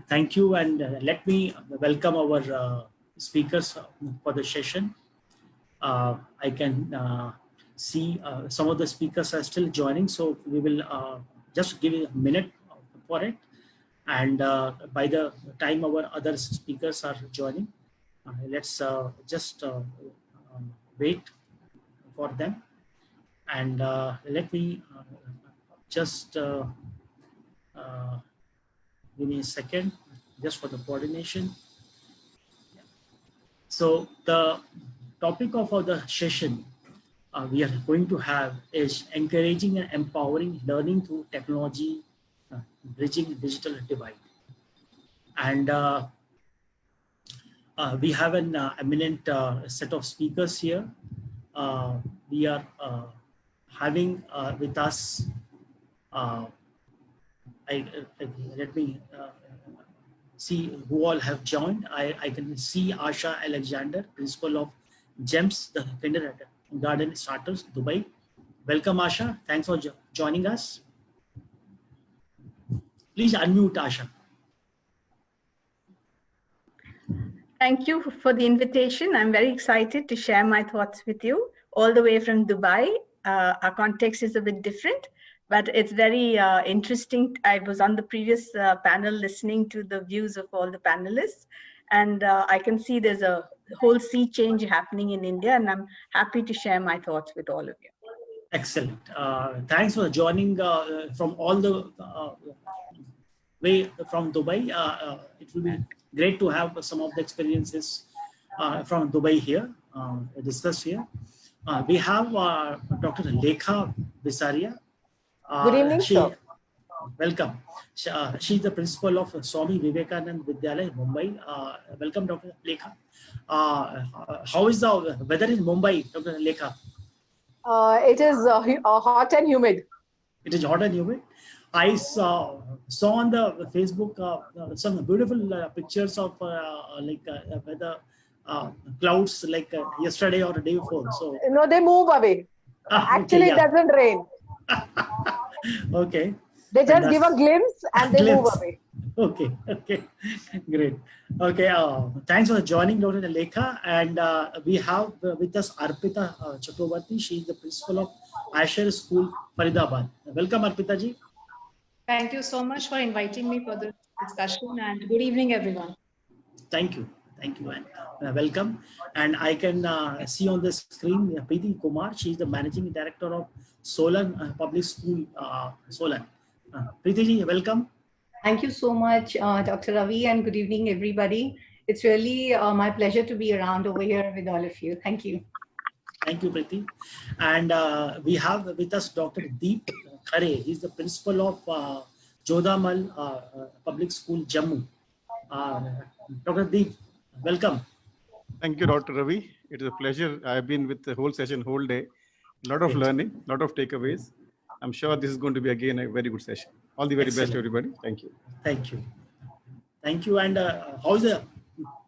Thank you, and let me welcome our speakers for the session. I can see some of the speakers are still joining, so we will just give it a minute for it. And by the time our other speakers are joining, let's just wait for them. And let me just give me a second just for the coordination. So the topic of the session we are going to have is encouraging and empowering learning through technology, bridging digital divide. And we have an eminent set of speakers here. We are having with us, let me see who all have joined. I can see Asha Alexander, Principal of GEMS, the Kindergarten Starters, Dubai. Welcome, Asha. Thanks for joining us. Please unmute, Asha. Thank you for the invitation. I'm very excited to share my thoughts with you all the way from Dubai. Our context is a bit different, but it's very interesting. I was on the previous panel listening to the views of all the panelists, and I can see there's a whole sea change happening in India, and I'm happy to share my thoughts with all of you. Excellent. Thanks for joining from all the way from Dubai. It will be great to have some of the experiences from Dubai here, discussed here. We have Dr. Lekha Bisaria. Good evening, sir. Welcome. She's the principal of Swami Vivekanand Vidyalaya, Mumbai. Welcome, Dr. Lekha. How is the weather in Mumbai, Dr. Lekha? It is hot and humid. It is hot and humid. I saw on the Facebook some beautiful pictures of weather clouds like yesterday or the day before. So no, they move away. Actually, it doesn't rain. Okay. They just give a glimpse and they move away. Okay. Okay. Great. Okay. Thanks for joining, Dr. Lekha. And we have with us Arpita Chakravarti. She is the principal of Asher School, Faridabad. Welcome, Arpita ji. Thank you so much for inviting me for this discussion, and good evening, everyone. Thank you. Thank you, and welcome. And I can see on the screen Preeti Kumar. She is the managing director of Solan Public School, Solan. Preeti ji, welcome. Thank you so much, Dr. Ravi, and good evening, everybody. It's really my pleasure to be around over here with all of you. Thank you. Thank you, Preeti. And we have with us Dr. Deep Khare. He's the principal of Jodhamal Public School, Jammu. Dr. Deep, welcome. Thank you, Dr. Ravi. It is a pleasure. I've been with the whole session, whole day. A lot of learning, a lot of takeaways. I'm sure this is going to be again a very good session. All the very best, everybody. Thank you. Thank you. Thank you. And how is the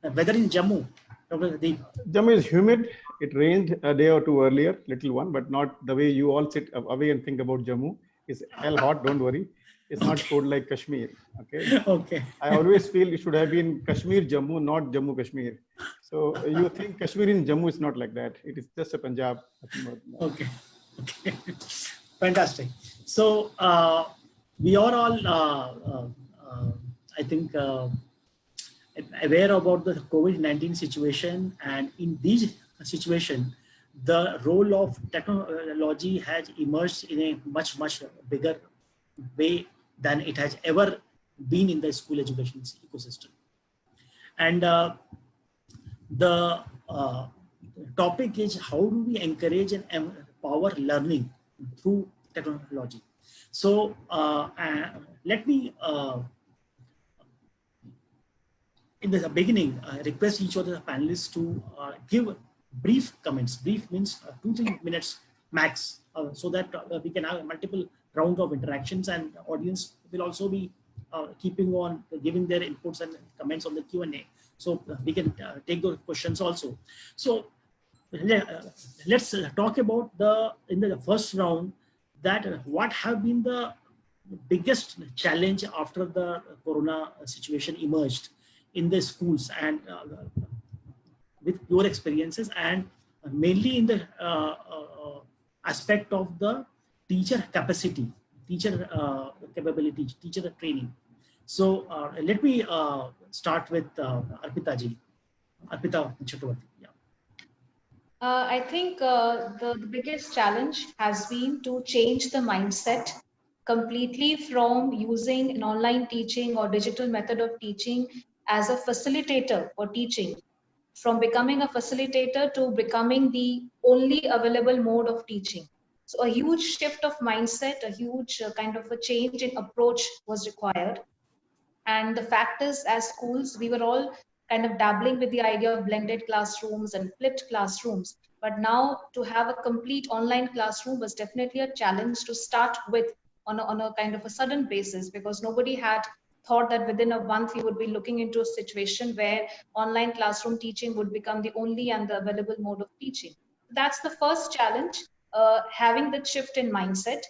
weather in Jammu, Dr. Deep? Jammu is humid. It rained a day or two earlier, little one, but not the way you all sit away and think about Jammu. It's hell hot, don't worry. It's not cold like Kashmir. Okay. Okay. I always feel it should have been Kashmir, Jammu, not Jammu, Kashmir. So you think Kashmir in Jammu is not like that. It is just a Punjab. Okay. Okay. Fantastic. So we are all, I think, aware about the COVID-19 situation, and in this situation, the role of technology has emerged in a much bigger way than it has ever been in the school education ecosystem. And the topic is how do we encourage and empower learning through technology. So let me, in the beginning, request each of the panelists to give brief comments. Brief means 2-3 minutes max, so that we can have multiple rounds of interactions, and the audience will also be keeping on giving their inputs and comments on the Q&A. So we can take those questions also. So let's talk about in the first round that what have been the biggest challenge after the corona situation emerged in the schools, and with your experiences, and mainly in the aspect of the teacher capacity, teacher capability, teacher training. So let me start with Arpita ji. Arpita Chakravarti. Yeah. I think the biggest challenge has been to change the mindset completely from using an online teaching or digital method of teaching as a facilitator for teaching, from becoming a facilitator to becoming the only available mode of teaching. So a huge shift of mindset, a huge kind of a change in approach was required. And the fact is, as schools, we were all kind of dabbling with the idea of blended classrooms and flipped classrooms. But now to have a complete online classroom was definitely a challenge to start with on a kind of a sudden basis, because nobody had thought that within a month we would be looking into a situation where online classroom teaching would become the only and the available mode of teaching. That's the first challenge, having the shift in mindset.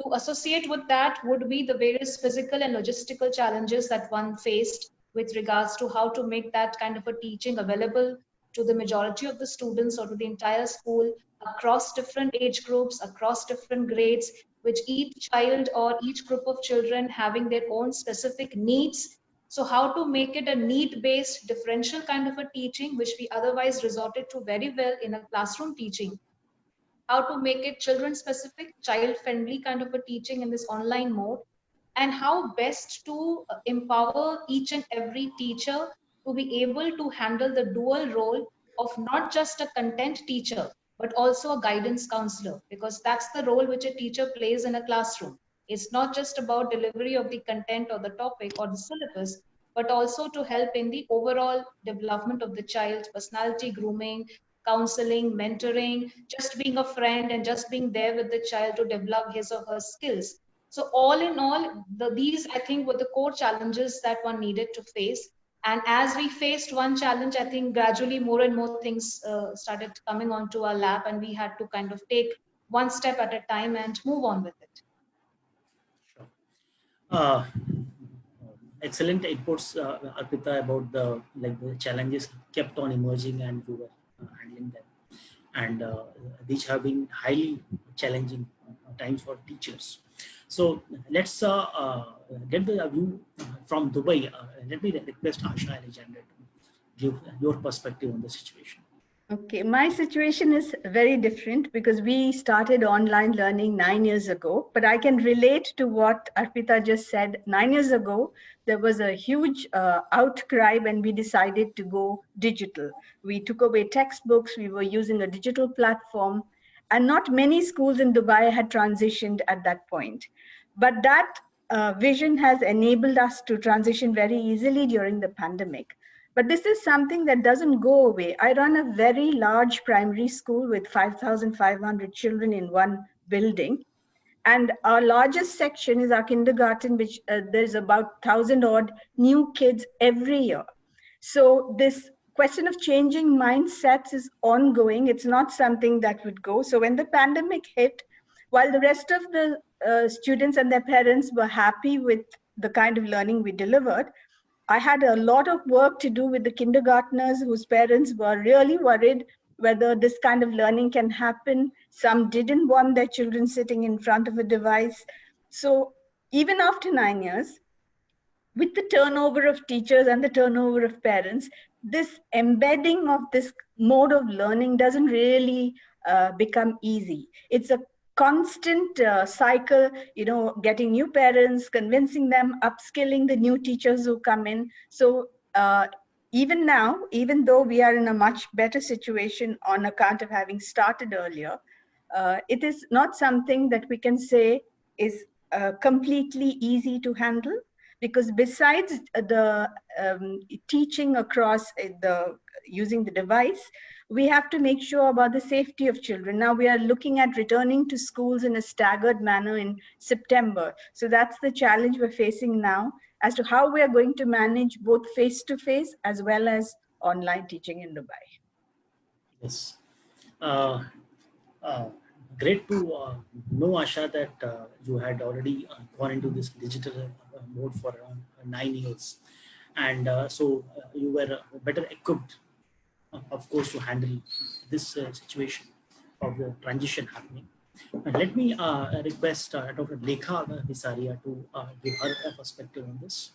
To associate with that would be the various physical and logistical challenges that one faced with regards to how to make that kind of a teaching available to the majority of the students or to the entire school across different age groups, across different grades, which each child or each group of children having their own specific needs. So how to make it a need-based differential kind of a teaching, which we otherwise resorted to very well in a classroom teaching, how to make it children specific, child friendly kind of a teaching in this online mode, and how best to empower each and every teacher to be able to handle the dual role of not just a content teacher, but also a guidance counselor, because that's the role which a teacher plays in a classroom. It's not just about delivery of the content or the topic or the syllabus, but also to help in the overall development of the child's personality grooming, counseling, mentoring, just being a friend and just being there with the child to develop his or her skills. So all in all, these I think were the core challenges that one needed to face. And as we faced one challenge, I think gradually more and more things started coming onto our lap, and we had to kind of take one step at a time and move on with it. Sure. Excellent inputs, Arpita, about the challenges kept on emerging, and you were handling them, and these have been highly challenging times for teachers. So let's get the view from Dubai. Let me request Asha Alexander to give your perspective on the situation. Okay, my situation is very different because we started online learning 9 years ago, but I can relate to what Arpita just said. 9 years ago, there was a huge outcry when we decided to go digital. We took away textbooks, we were using a digital platform, and not many schools in Dubai had transitioned at that point. But that vision has enabled us to transition very easily during the pandemic. But this is something that doesn't go away. I run a very large primary school with 5,500 children in one building. And our largest section is our kindergarten, which there's about 1,000 odd new kids every year. So this question of changing mindsets is ongoing. It's not something that would go. So when the pandemic hit, while the rest of the students and their parents were happy with the kind of learning we delivered, I had a lot of work to do with the kindergartners whose parents were really worried whether this kind of learning can happen. Some didn't want their children sitting in front of a device. So even after 9 years, with the turnover of teachers and the turnover of parents, this embedding of this mode of learning doesn't really become easy. It's a constant cycle, getting new parents, convincing them, upskilling the new teachers who come in. So even now, even though we are in a much better situation on account of having started earlier, it is not something that we can say is completely easy to handle, because besides the teaching across using the device, we have to make sure about the safety of children. Now we are looking at returning to schools in a staggered manner in September. So that's the challenge we're facing now as to how we are going to manage both face-to-face as well as online teaching in Dubai. Yes. Uh, uh, Great to know, Asha, that you had already gone into this digital mode for around 9 years. And so you were better equipped, of course, to handle this situation of the transition happening. And let me request Dr. Lekha Visaria to give her perspective on this.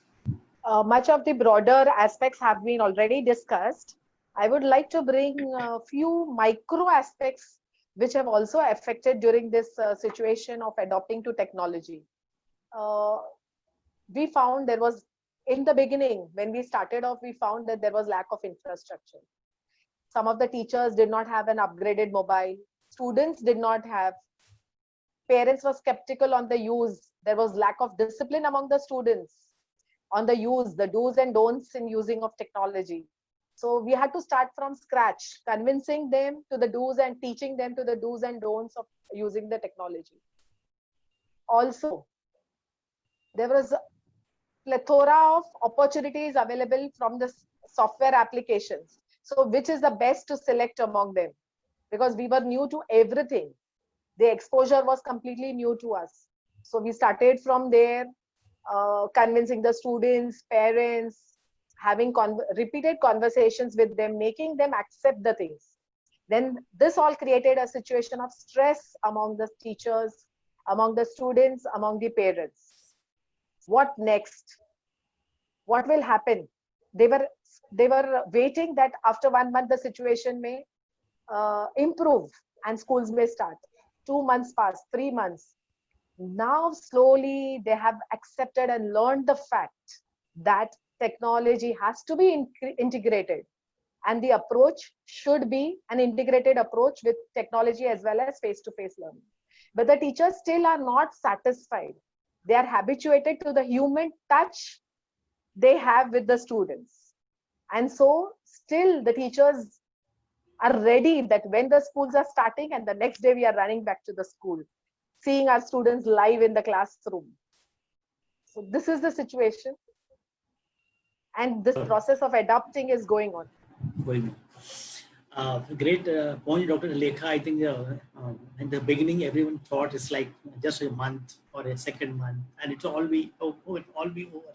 Much of the broader aspects have been already discussed. I would like to bring a few micro aspects which have also affected during this situation of adopting to technology. We found there was, in the beginning, when we started off, we found that there was lack of infrastructure. Some of the teachers did not have an upgraded mobile. Students did not have. Parents were skeptical on the use. There was lack of discipline among the students on the use, the do's and don'ts in using of technology. So we had to start from scratch, convincing them to the do's and teaching them to the do's and don'ts of using the technology. Also, there was a plethora of opportunities available from the software applications. So which is the best to select among them? Because we were new to everything. The exposure was completely new to us. So we started from there, convincing the students, parents, having repeated conversations with them, making them accept the things. Then this all created a situation of stress among the teachers, among the students, among the parents. What next? What will happen? They were waiting that after 1 month the situation may improve and schools may start. 2 months passed, 3 months. Now slowly they have accepted and learned the fact that technology has to be integrated, and the approach should be an integrated approach with technology as well as face-to-face learning. But the teachers still are not satisfied. They are habituated to the human touch they have with the students. And so still the teachers are ready that when the schools are starting and the next day we are running back to the school, seeing our students live in the classroom. So this is the situation. And this process of adapting is going on. Great point, Dr. Lekha. I think in the beginning, everyone thought it's like just a month or a second month, and it'll all be it'll all be over.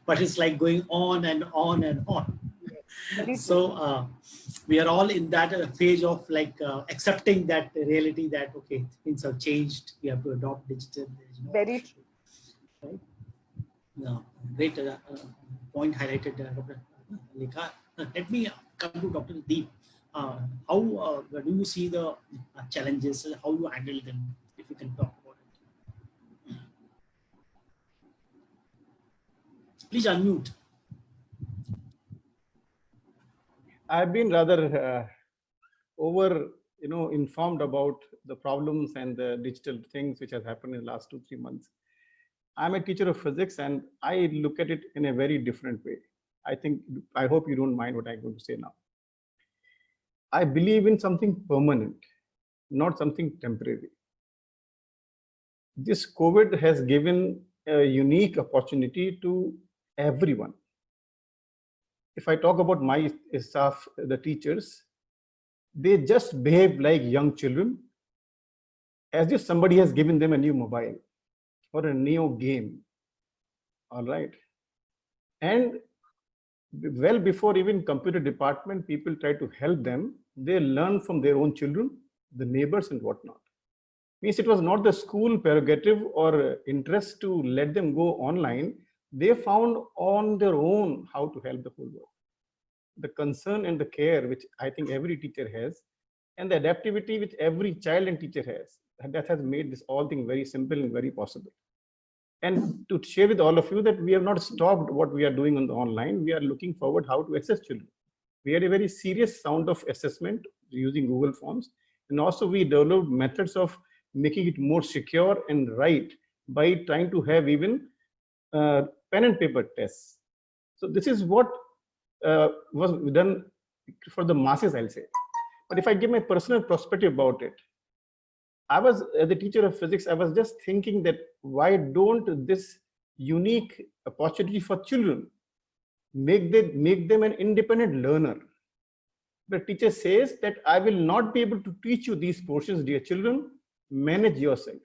But it's like going on and on and on. So we are all in that phase of like accepting that reality that okay, things have changed. We have to adopt digital. Very true. Right? Great point highlighted, Dr. Lekha. Let me come to Dr. Deep. How do you see the challenges? How you handle them? If you can talk about it. Please unmute. I've been rather informed about the problems and the digital things which has happened in the last 2-3 months. I'm a teacher of physics and I look at it in a very different way. I hope you don't mind what I'm going to say now. I believe in something permanent, not something temporary. This COVID has given a unique opportunity to everyone. If I talk about my staff, the teachers, they just behave like young children, as if somebody has given them a new mobile or a new game. All right. And well before even computer department, people try to help them. They learn from their own children, the neighbors and whatnot. Means it was not the school prerogative or interest to let them go online. They found on their own how to help the whole world. The concern and the care which I think every teacher has, and the adaptivity which every child and teacher has, that has made this all thing very simple and very possible. And to share with all of you that we have not stopped what we are doing on the online. We are looking forward how to assess children. We had a very serious round of assessment using Google Forms. And also we developed methods of making it more secure and right by trying to have even pen and paper tests. So this is what was done for the masses, I'll say. But if I give my personal perspective about it, I was, as a teacher of physics, I was just thinking that why don't this unique opportunity for children make them an independent learner? The teacher says that I will not be able to teach you these portions, dear children, manage yourself.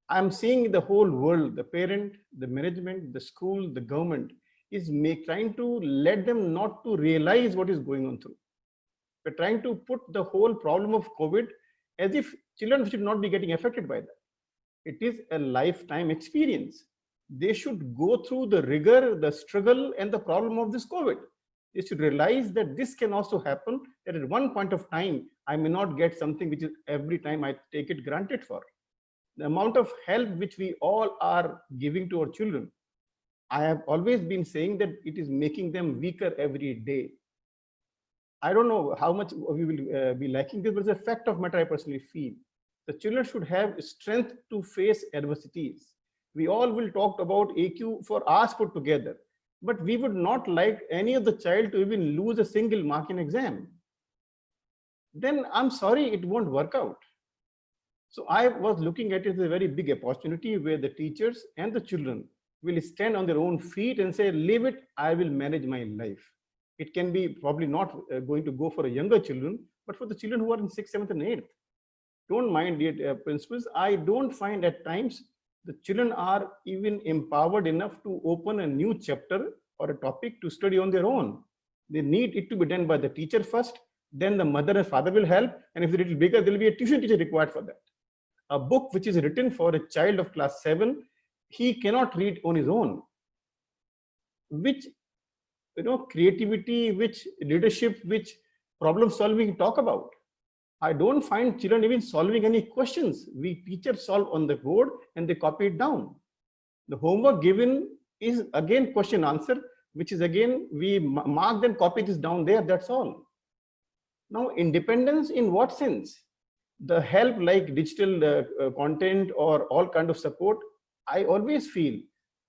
I'm seeing the whole world, the parent, the management, the school, the government is trying to let them not to realize what is going on through. We're trying to put the whole problem of COVID as if children should not be getting affected by that. It is a lifetime experience. They should go through the rigor, the struggle, and the problem of this COVID. They should realize that this can also happen, that at one point of time, I may not get something which is every time I take it granted for. The amount of help which we all are giving to our children, I have always been saying that it is making them weaker every day. I don't know how much we will be lacking this, but it's a fact of matter I personally feel. The children should have strength to face adversities. We all will talk about AQ for hours put together, but we would not like any of the child to even lose a single mark in exam. Then I'm sorry, it won't work out. So I was looking at it as a very big opportunity where the teachers and the children will stand on their own feet and say, leave it, I will manage my life. It can be probably not going to go for younger children, but for the children who are in 6th, 7th, and 8th. Don't mind, dear principals. I don't find at times the children are even empowered enough to open a new chapter or a topic to study on their own. They need it to be done by the teacher first, then the mother and father will help. And if it's a little bigger, there will be a tuition teacher required for that. A book which is written for a child of class 7, he cannot read on his own. Which, creativity, which leadership, which problem solving talk about? I don't find children even solving any questions. We teachers solve on the board and they copy it down. The homework given is again question answer, which is again, we mark then copy this down there, that's all. Now, independence in what sense? The help like digital content or all kind of support, I always feel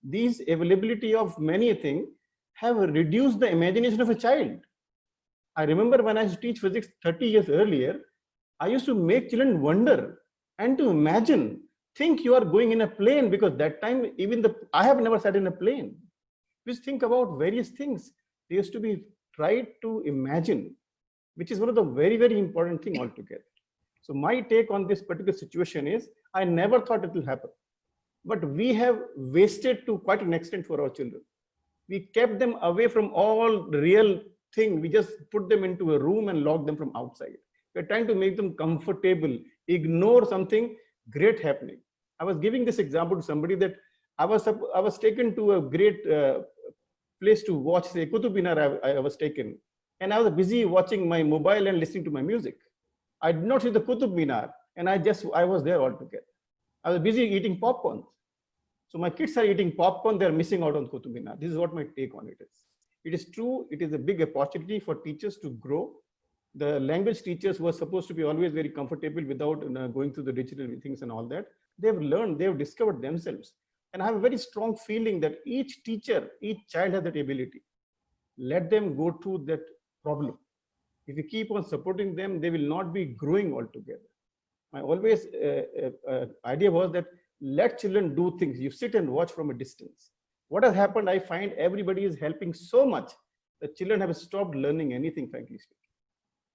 these availability of many things have reduced the imagination of a child. I remember when I used to teach physics 30 years earlier, I used to make children wonder and to imagine, think you are going in a plane, because that time even I have never sat in a plane. Just think about various things. They used to be tried to imagine, which is one of the very, very important thing altogether. So my take on this particular situation is, I never thought it will happen, but we have wasted to quite an extent for our children. We kept them away from all the real thing. We just put them into a room and locked them from outside. We're trying to make them comfortable, ignore something great happening. I was giving this example to somebody that I was taken to a great place to watch, say, Qutub Minar. I was taken, and I was busy watching my mobile and listening to my music. I did not see the Qutub Minar, and I was there altogether. I was busy eating popcorn. So my kids are eating popcorn, they're missing out on Qutub Minar. This is what my take on it is. It is true, it is a big opportunity for teachers to grow. The language teachers were supposed to be always very comfortable without going through the digital things and all that. They've learned, they've discovered themselves. And I have a very strong feeling that each teacher, each child has that ability. Let them go through that problem. If you keep on supporting them, they will not be growing altogether. My always idea was that let children do things. You sit and watch from a distance. What has happened, I find everybody is helping so much that children have stopped learning anything, frankly speaking.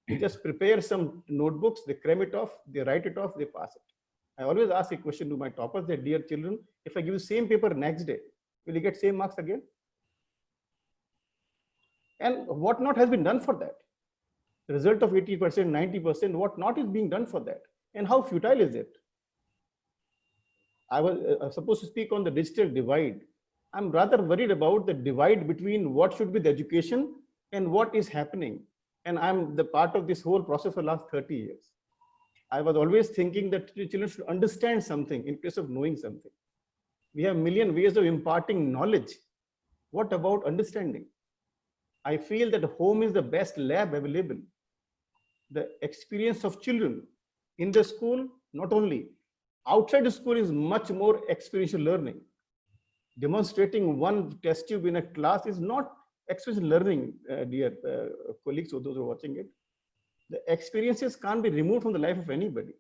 They just prepare some notebooks, they cram it off, they write it off, they pass it. I always ask a question to my toppers that, dear children, if I give you same paper next day, will you get same marks again? And what not has been done for that? The result of 80%, 90%, what not is being done for that? And how futile is it? I was supposed to speak on the digital divide. I'm rather worried about the divide between what should be the education and what is happening. And I'm the part of this whole process for the last 30 years. I was always thinking that children should understand something in place of knowing something. We have a million ways of imparting knowledge. What about understanding? I feel that home is the best lab available. The experience of children in the school, not only outside the school, is much more experiential learning. Demonstrating one test tube in a class is not experiential learning, dear colleagues or those who are watching it. The experiences can't be removed from the life of anybody.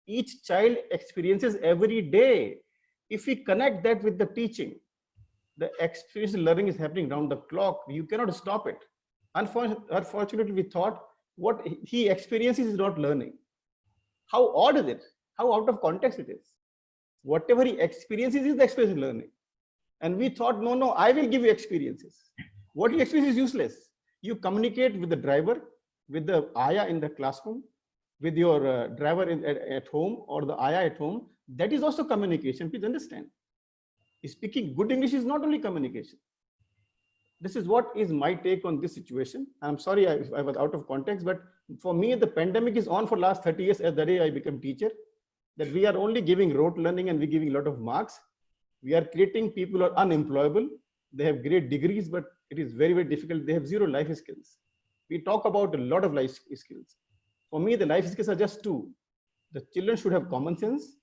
Each child experiences every day. If we connect that with the teaching, the experiential learning is happening round the clock. You cannot stop it. Unfortunately, we thought what he experiences is not learning. How odd is it? How out of context it is. Whatever he experiences is the experience of learning. And we thought, no, no, I will give you experiences. What you experience is useless. You communicate with the driver, with the ayah in the classroom, with your driver at home or the ayah at home. That is also communication. Please understand. Speaking good English is not only communication. This is what is my take on this situation. I'm sorry I was out of context, but for me, the pandemic is on for last 30 years as the day I became teacher, that we are only giving rote learning and we're giving a lot of marks. We are creating people who are unemployable. They have great degrees, but it is very, very difficult. They have zero life skills. We talk about a lot of life skills. For me, the life skills are just two. The children should have common sense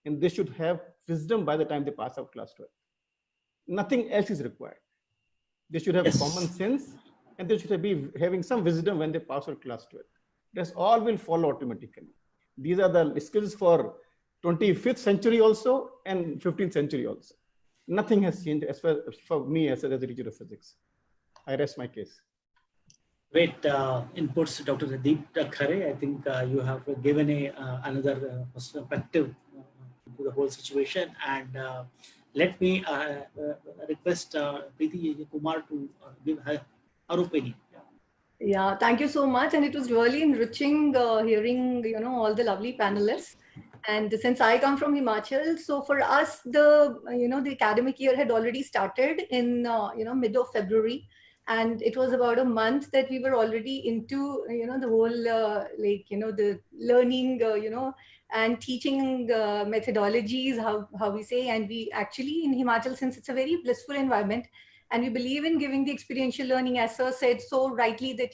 and they should have wisdom by the time they pass out class 12. Nothing else is required. They should have common sense and they should be having some wisdom when they pass out class 12. That's all will follow automatically. These are the skills for 25th century also and 15th century also. Nothing has changed as far for me as a teacher of physics. I rest my case. Great inputs, Dr. Deep Khare. I think you have given another perspective to the whole situation. And let me request Preeti Kumar to give her opinion. Yeah, thank you so much. And it was really enriching hearing, all the lovely panelists. And since I come from Himachal, so for us, the academic year had already started in, mid of February. And it was about a month that we were already into, the whole, the learning, and teaching methodologies, how we say. And we actually in Himachal, since it's a very blissful environment, and we believe in giving the experiential learning, as Sir said so rightly, that,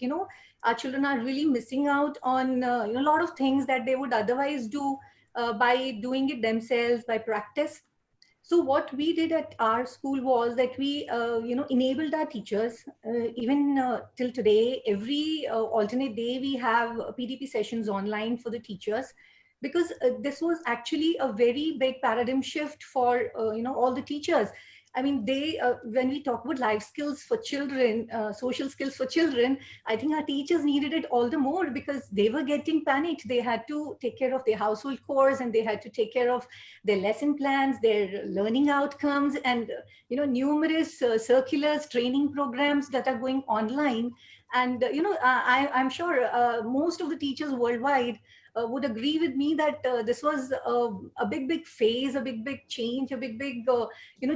our children are really missing out on a lot of things that they would otherwise do by doing it themselves, by practice. So what we did at our school was that we, enabled our teachers, even till today, every alternate day, we have PDP sessions online for the teachers, because this was actually a very big paradigm shift for, all the teachers. I mean, when we talk about life skills for children, social skills for children, I think our teachers needed it all the more because they were getting panicked. They had to take care of their household chores and they had to take care of their lesson plans, their learning outcomes, and, numerous circulars, training programs that are going online. And, I'm sure most of the teachers worldwide would agree with me that this was a big phase, a big change, a big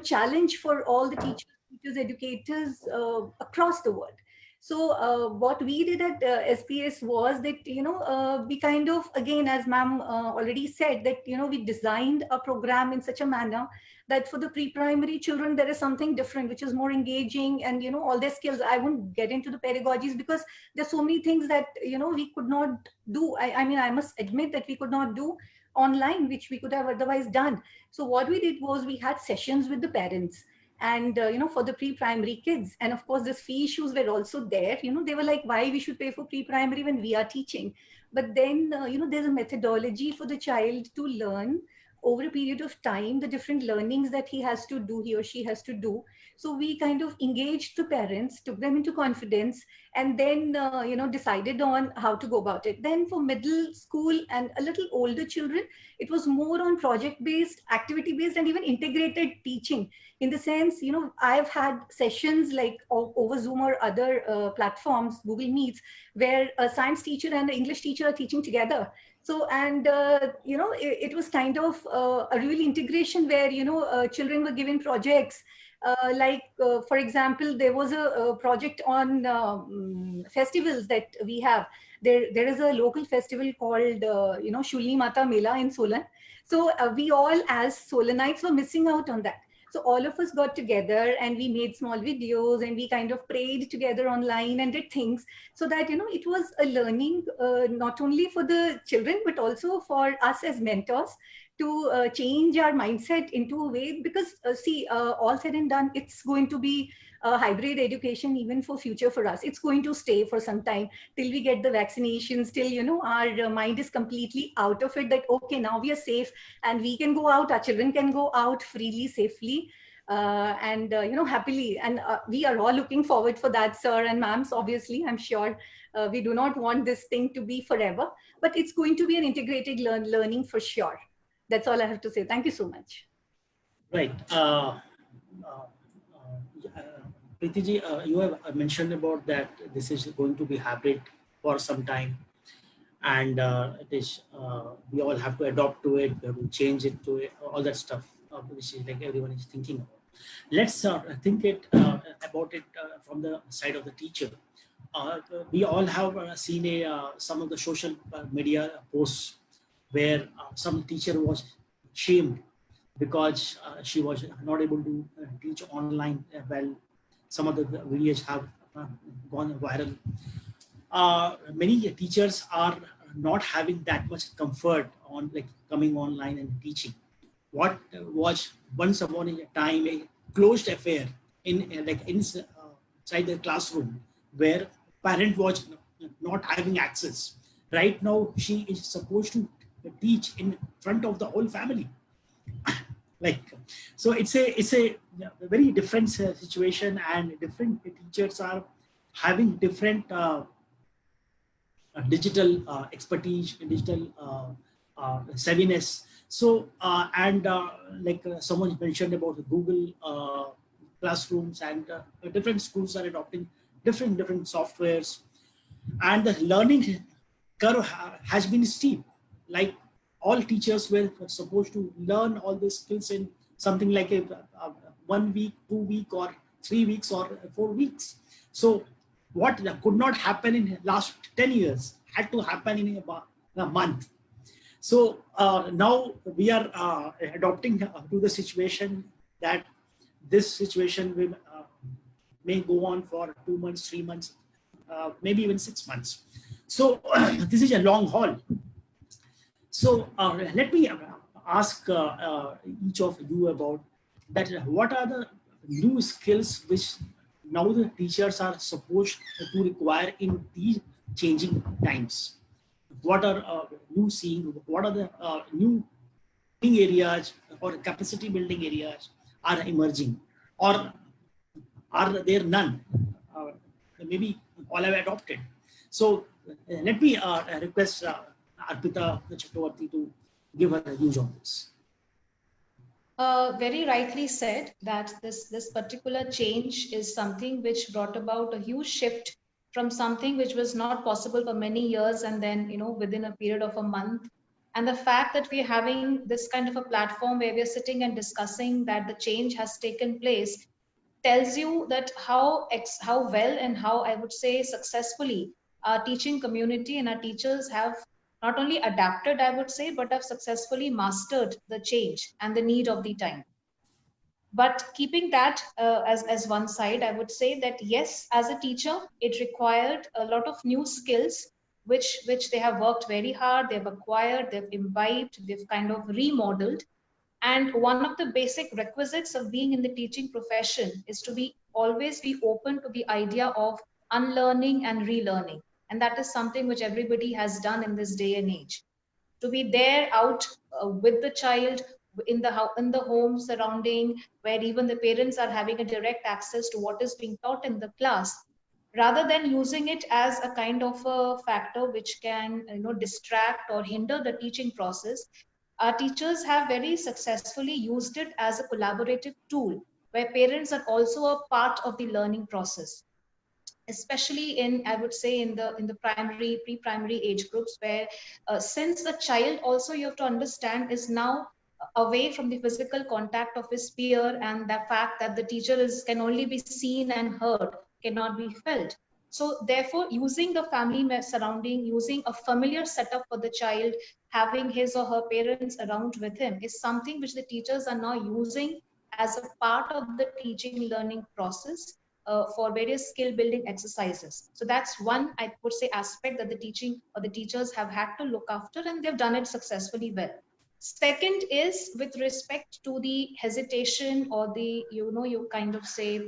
challenge for all the teachers, educators across the world. So what we did at SPS was that, we kind of, again, as ma'am already said, that, we designed a program in such a manner that for the pre-primary children, there is something different, which is more engaging and, all their skills. I won't get into the pedagogies because there's so many things that, we could not do. I mean, I must admit that we could not do online, which we could have otherwise done. So what we did was we had sessions with the parents and, for the pre-primary kids. And of course, the fee issues were also there. They were like, why we should pay for pre-primary when we are teaching? But then, there's a methodology for the child to learn over a period of time, the different learnings that he or she has to do. So we kind of engaged the parents, took them into confidence, and then, decided on how to go about it. Then for middle school and a little older children, it was more on project-based, activity-based, and even integrated teaching. In the sense, I've had sessions like over Zoom or other platforms, Google Meets, where a science teacher and an English teacher are teaching together. So, and, it was kind of a real integration where, children were given projects. For example, there was a project on festivals that we have. There is a local festival called, Shulni Mata Mela in Solan. So we all as Solanites were missing out on that. So all of us got together and we made small videos and we kind of prayed together online and did things so that, it was a learning not only for the children, but also for us as mentors to change our mindset into a way, because all said and done, it's going to be a hybrid education even for future for us. It's going to stay for some time till we get the vaccinations, till, our mind is completely out of it, that, okay, now we are safe and we can go out, our children can go out freely, safely. and happily. And we are all looking forward for that, sir and ma'ams. Obviously, I'm sure we do not want this thing to be forever, but it's going to be an integrated learning for sure. That's all I have to say. Thank you so much. Right. Preeti ji, you have mentioned about that this is going to be hybrid for some time, and it is we all have to adopt to it, we have to change it to it, all that stuff, which is like everyone is thinking about. Let's think about it from the side of the teacher. We all have seen some of the social media posts where some teacher was shamed because she was not able to teach online well. Some of the videos have gone viral. Many teachers are not having that much comfort on like coming online and teaching. What was once upon a time a closed affair inside the classroom, where parent was not having access. Right now, she is supposed to teach in front of the whole family. So it's a very different situation, and different teachers are having different digital expertise, digital savviness. So someone mentioned about Google classrooms, and different schools are adopting different softwares, and the learning curve has been steep. Like all teachers were supposed to learn all these skills in something like a 1 week, 2 week, or 3 weeks, or 4 weeks. So what could not happen in the last 10 years had to happen in a month. So now we are adopting to the situation that this situation will may go on for 2 months, 3 months, maybe even 6 months. So this is a long haul. So let me ask each of you about that. What are the new skills which now the teachers are supposed to require in these changing times? What are you seeing? What are the new areas or capacity building areas are emerging, or are there none? Maybe all have adopted. So let me request Arpita Chakravarti to give her views on this. Very rightly said that this particular change is something which brought about a huge shift from something which was not possible for many years, and then within a period of a month. And the fact that we're having this kind of a platform where we're sitting and discussing that the change has taken place tells you that how well and how, I would say, successfully our teaching community and our teachers have not only adapted, I would say, but have successfully mastered the change and the need of the time. But keeping that as one side, I would say that yes, as a teacher, it required a lot of new skills, which they have worked very hard, they've acquired, they've imbibed, they've kind of remodeled. And one of the basic requisites of being in the teaching profession is to always be open to the idea of unlearning and relearning. And that is something which everybody has done in this day and age. To be there out with the child in the home surrounding, where even the parents are having a direct access to what is being taught in the class, rather than using it as a kind of a factor which can distract or hinder the teaching process. Our teachers have very successfully used it as a collaborative tool where parents are also a part of the learning process, especially in, I would say, in the primary, pre-primary age groups, where since the child also, you have to understand, is now away from the physical contact of his peer, and the fact that the teacher can only be seen and heard, cannot be felt. So therefore, using the family surrounding, using a familiar setup for the child, having his or her parents around with him is something which the teachers are now using as a part of the teaching learning process for various skill building exercises. So that's one, I would say, aspect that the teaching or the teachers have had to look after, and they've done it successfully well. Second is with respect to the hesitation or the, you kind of say,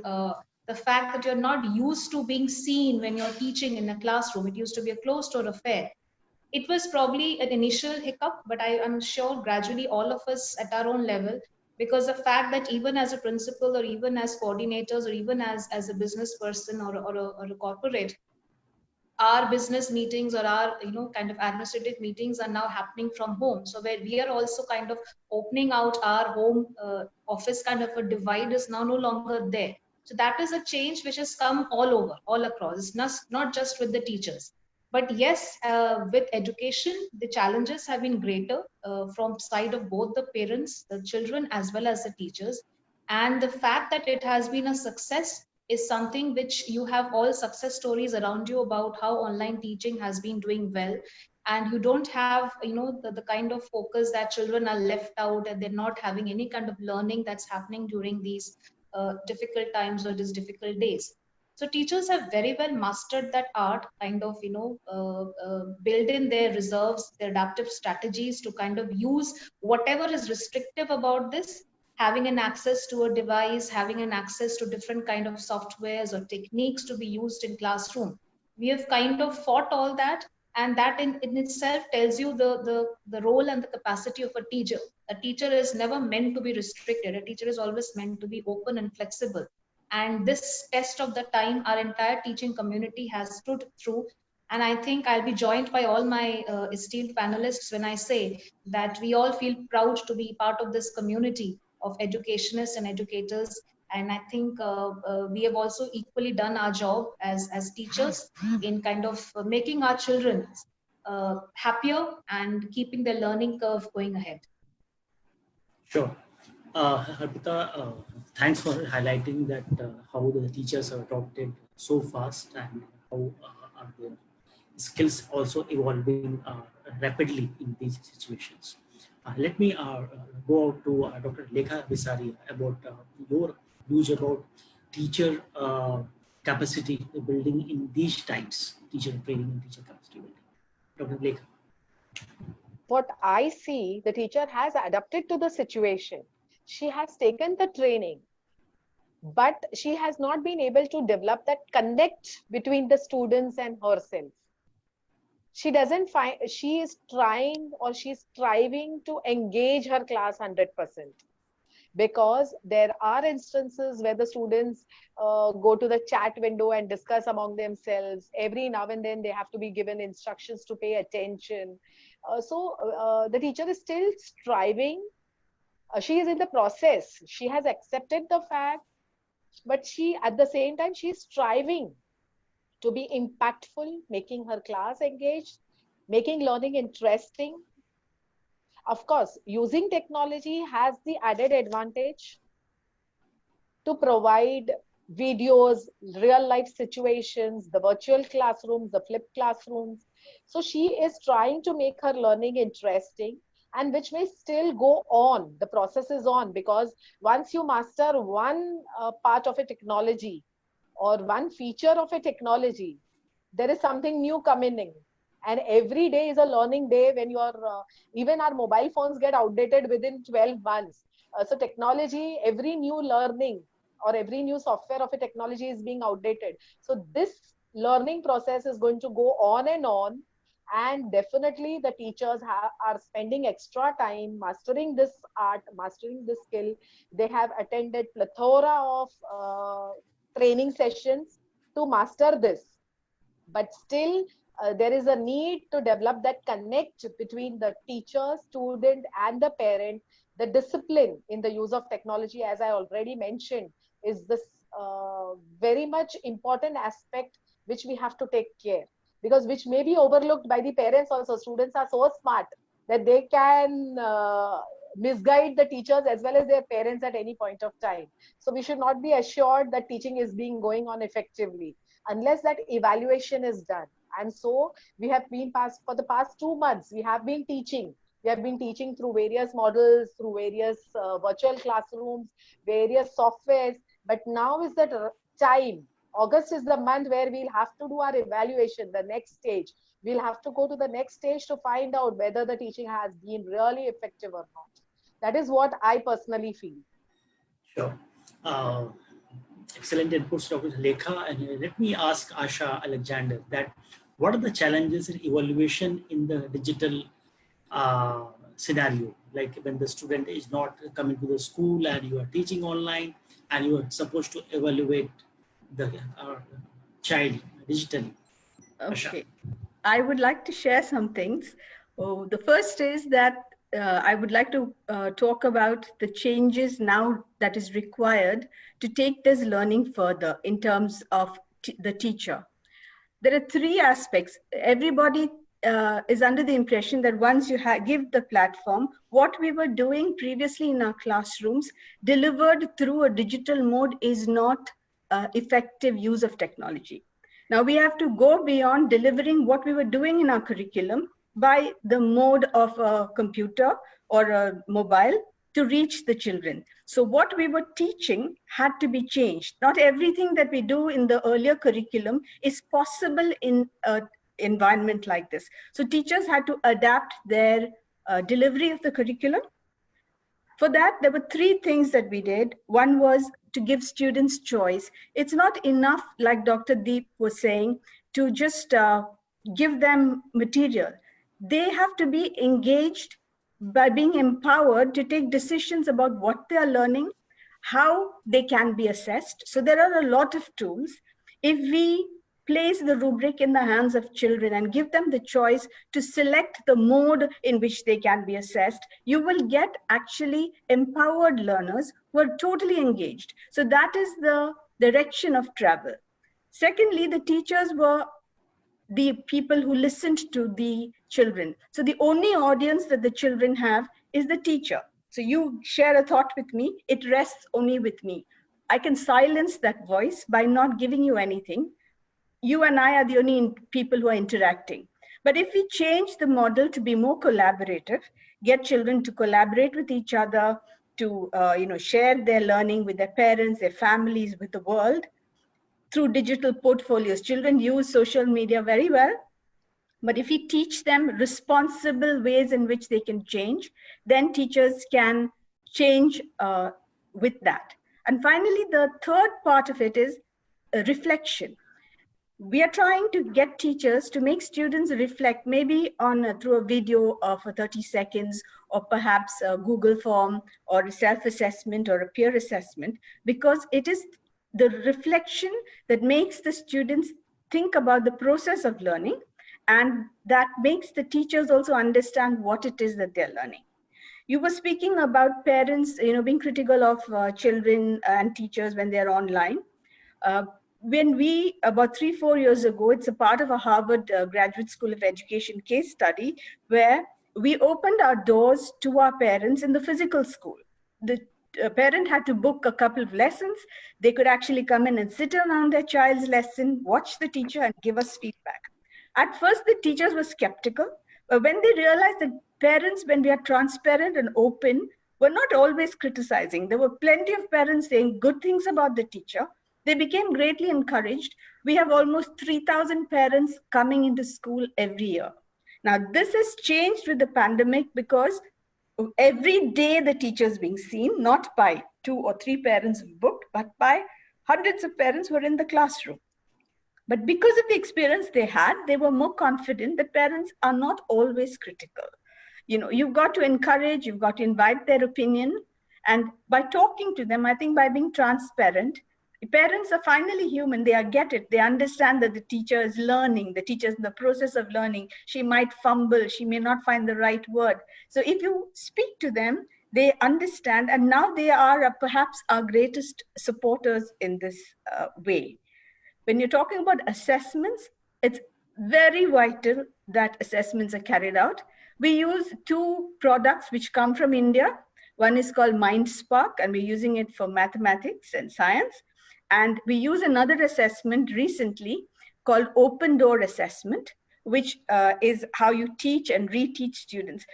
the fact that you're not used to being seen when you're teaching in a classroom. It used to be a closed door affair. It was probably an initial hiccup, but I am sure gradually all of us at our own level Because the fact that even as a principal, or even as coordinators, or even as a business person, or a corporate, our business meetings or our kind of administrative meetings are now happening from home. So where we are also kind of opening out our home office, kind of a divide is now no longer there. So that is a change which has come all over, all across. It's not just with the teachers. But yes, with education, the challenges have been greater from side of both the parents, the children, as well as the teachers. And the fact that it has been a success is something which you have all success stories around you about how online teaching has been doing well. And you don't have the kind of focus that children are left out and they're not having any kind of learning that's happening during these difficult times or these difficult days. So teachers have very well mastered that art, kind of build in their reserves, their adaptive strategies to kind of use whatever is restrictive about this, having an access to a device, having an access to different kind of softwares or techniques to be used in classroom. We have kind of fought all that, and that in itself tells you the role and the capacity of a teacher. A teacher is never meant to be restricted. A teacher is always meant to be open and flexible. And this test of the time, our entire teaching community has stood through. And I think I'll be joined by all my esteemed panelists when I say that we all feel proud to be part of this community of educationists and educators. And I think we have also equally done our job as teachers in kind of making our children happier and keeping their learning curve going ahead. Sure. Harpita, thanks for highlighting that how the teachers are adopted so fast and how are their skills also evolving rapidly in these situations. Let me go out to Dr. Lekha Visaria about your views about teacher capacity building in these times, teacher training and teacher capacity building. Dr. Lekha. What I see, the teacher has adapted to the situation. She has taken the training, but she has not been able to develop that connect between the students and herself. She doesn't find, she is trying or she's striving to engage her class 100%, because there are instances where the students go to the chat window and discuss among themselves. Every now and then they have to be given instructions to pay attention. So the teacher is still striving. She is in the process. She has accepted the fact, but she, at the same time, she is striving to be impactful, making her class engaged, making learning interesting. Of course, using technology has the added advantage to provide videos, real life situations, the virtual classrooms, the flipped classrooms. So she is trying to make her learning interesting, and which may still go on. The process is on, because once you master one part of a technology or one feature of a technology, there is something new coming in. And every day is a learning day when you are, even our mobile phones get outdated within 12 months. So technology, every new learning or every new software of a technology is being outdated. So this learning process is going to go on, and definitely the teachers are spending extra time mastering this art, mastering this skill. They have attended plethora of training sessions to master this. But still, there is a need to develop that connect between the teacher, student, and the parent. The discipline in the use of technology, as I already mentioned, is this very much important aspect which we have to take care, because which may be overlooked by the parents also. Students are so smart that they can misguide the teachers as well as their parents at any point of time. So we should not be assured that teaching is being going on effectively unless that evaluation is done. And so we have been for the past 2 months, we have been teaching. We have been teaching through various models, through various virtual classrooms, various softwares. But now is the time. August is the month where we'll have to do our evaluation, the next stage. We'll have to go to the next stage to find out whether the teaching has been really effective or not. That is what I personally feel. Sure. Excellent inputs, Dr. Lekha. And let me ask Asha Alexander that what are the challenges in evaluation in the digital scenario, like when the student is not coming to the school and you are teaching online and you are supposed to evaluate the child digitally. Asha. Okay. I would like to share some things. Oh, the first is that I would like to talk about the changes now that is required to take this learning further in terms of the teacher. There are three aspects. Everybody is under the impression that once you give the platform, what we were doing previously in our classrooms delivered through a digital mode is not effective use of technology. Now we have to go beyond delivering what we were doing in our curriculum by the mode of a computer or a mobile to reach the children. So what we were teaching had to be changed. Not everything that we do in the earlier curriculum is possible in an environment like this. So teachers had to adapt their delivery of the curriculum. For that, there were three things that we did. One was to give students choice. It's not enough, like Dr. Deep was saying, to just give them material. They have to be engaged by being empowered to take decisions about what they are learning, how they can be assessed. So there are a lot of tools. If we place the rubric in the hands of children and give them the choice to select the mode in which they can be assessed, you will get actually empowered learners who are totally engaged. So that is the direction of travel. Secondly, the teachers were the people who listened to the children. So the only audience that the children have is the teacher. So you share a thought with me, it rests only with me. I can silence that voice by not giving you anything. You and I are the only people who are interacting. But if we change the model to be more collaborative, get children to collaborate with each other, to share their learning with their parents, their families, with the world, through digital portfolios. Children use social media very well, but if we teach them responsible ways in which they can change, then teachers can change with that. And finally, the third part of it is reflection. We are trying to get teachers to make students reflect, maybe on through a video of 30 seconds, or perhaps a Google form, or a self-assessment, or a peer assessment, because it is the reflection that makes the students think about the process of learning, and that makes the teachers also understand what it is that they're learning. You were speaking about parents, being critical of children and teachers when they're online. When we, about 3-4 years ago, it's a part of a Harvard Graduate School of Education case study, where we opened our doors to our parents in the physical school. The parent had to book a couple of lessons. They could actually come in and sit around their child's lesson, watch the teacher, and give us feedback. At first, the teachers were skeptical, but when they realized that parents, when we are transparent and open, were not always criticizing. There were plenty of parents saying good things about the teacher. They became greatly encouraged. We have almost 3,000 parents coming into school every year. Now, this has changed with the pandemic, because every day the teacher is being seen, not by 2 or 3 parents booked, but by hundreds of parents who are in the classroom. But because of the experience they had, they were more confident that parents are not always critical. You've got to encourage, you've got to invite their opinion. And by talking to them, I think by being transparent, parents are finally human. They get it. They understand that the teacher is learning. The teacher is in the process of learning. She might fumble. She may not find the right word. So if you speak to them, they understand. And now they are perhaps our greatest supporters in this way. When you're talking about assessments, it's very vital that assessments are carried out. We use 2 products which come from India. One is called MindSpark, and we're using it for mathematics and science. And we use another assessment recently called Open Door Assessment, which is how you teach and reteach students.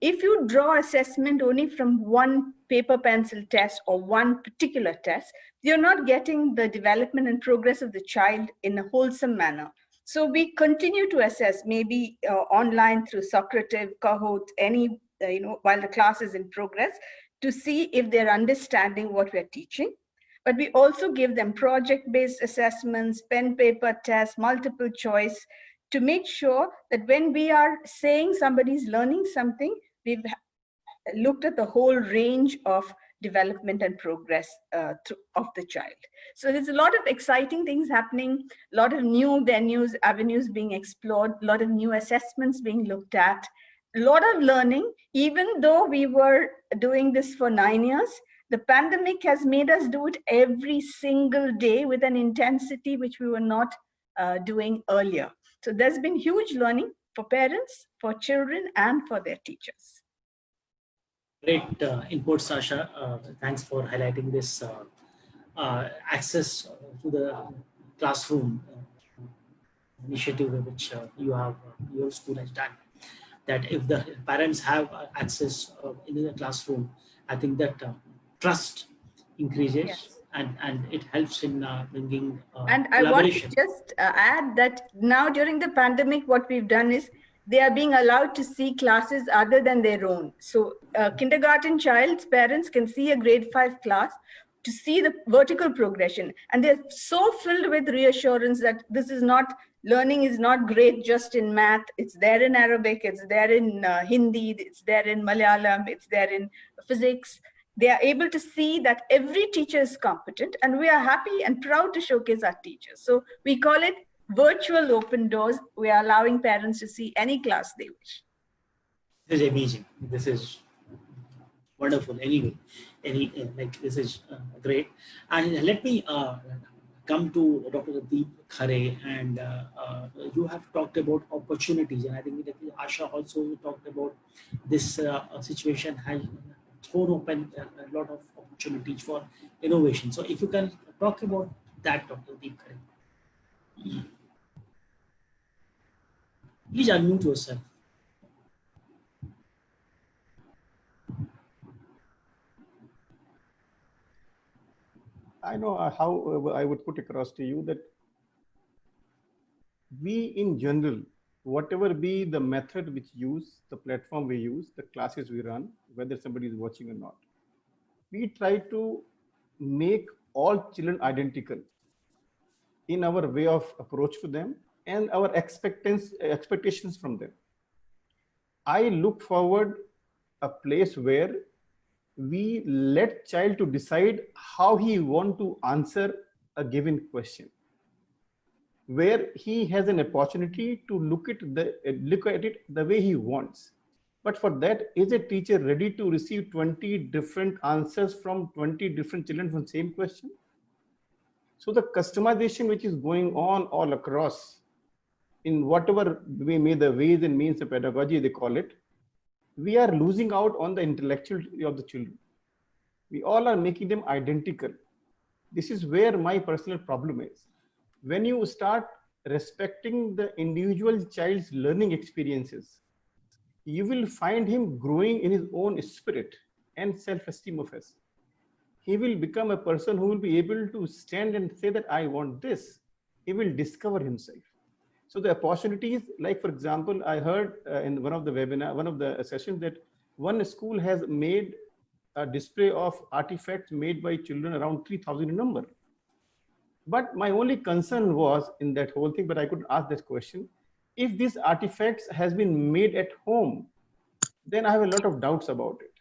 If you draw assessment only from one paper pencil test or one particular test, you're not getting the development and progress of the child in a wholesome manner. So we continue to assess, maybe online through Socrative, Kahoot, while the class is in progress, to see if they're understanding what we're teaching. But we also give them project-based assessments, pen paper tests, multiple choice, to make sure that when we are saying somebody's learning something, we've looked at the whole range of development and progress of the child. So there's a lot of exciting things happening, a lot of new venues, avenues being explored, a lot of new assessments being looked at, a lot of learning. Even though we were doing this for 9 years, the pandemic has made us do it every single day with an intensity which we were not doing earlier. So there's been huge learning for parents, for children, and for their teachers. Great input, Sasha. Thanks for highlighting this access to the classroom initiative which your school has done. That if the parents have access in the classroom, I think that trust increases. Yes. And it helps in bringing and I want to collaboration. just add that now during the pandemic, what we've done is they are being allowed to see classes other than their own. So kindergarten child's parents can see a grade 5 class to see the vertical progression. And they're so filled with reassurance that this is not, learning is not great just in math. It's there in Arabic, it's there in Hindi, it's there in Malayalam, it's there in physics. They are able to see that every teacher is competent, and we are happy and proud to showcase our teachers. So we call it virtual open doors. We are allowing parents to see any class they wish. This is amazing. This is wonderful. Anyway, this is great. And let me come to Dr. Deep Khare, and you have talked about opportunities, and I think that Asha also talked about this situation has thrown open a lot of opportunities for innovation. So if you can talk about that, Dr. Deep Khare. Please unmute yourself. I know how I would put across to you that we in general, whatever be the method which use, the platform we use, the classes we run, whether somebody is watching or not, we try to make all children identical in our way of approach to them and our expectations from them. I look forward a place where we let child to decide how he want to answer a given question, where he has an opportunity to look at it the way he wants. But for that, is a teacher ready to receive 20 different answers from 20 different children from same question? So the customization which is going on all across in whatever we may the ways and means of pedagogy they call it, we are losing out on the intellectuality of the children. We all are making them identical. This is where my personal problem is. When you start respecting the individual child's learning experiences, you will find him growing in his own spirit and self-esteem of his. He will become a person who will be able to stand and say that I want this. He will discover himself. So the opportunities, like for example, I heard in one of the webinar, one of the sessions that one school has made a display of artifacts made by children around 3,000 in number. But my only concern was in that whole thing, but I couldn't ask this question. If these artifacts has been made at home, then I have a lot of doubts about it.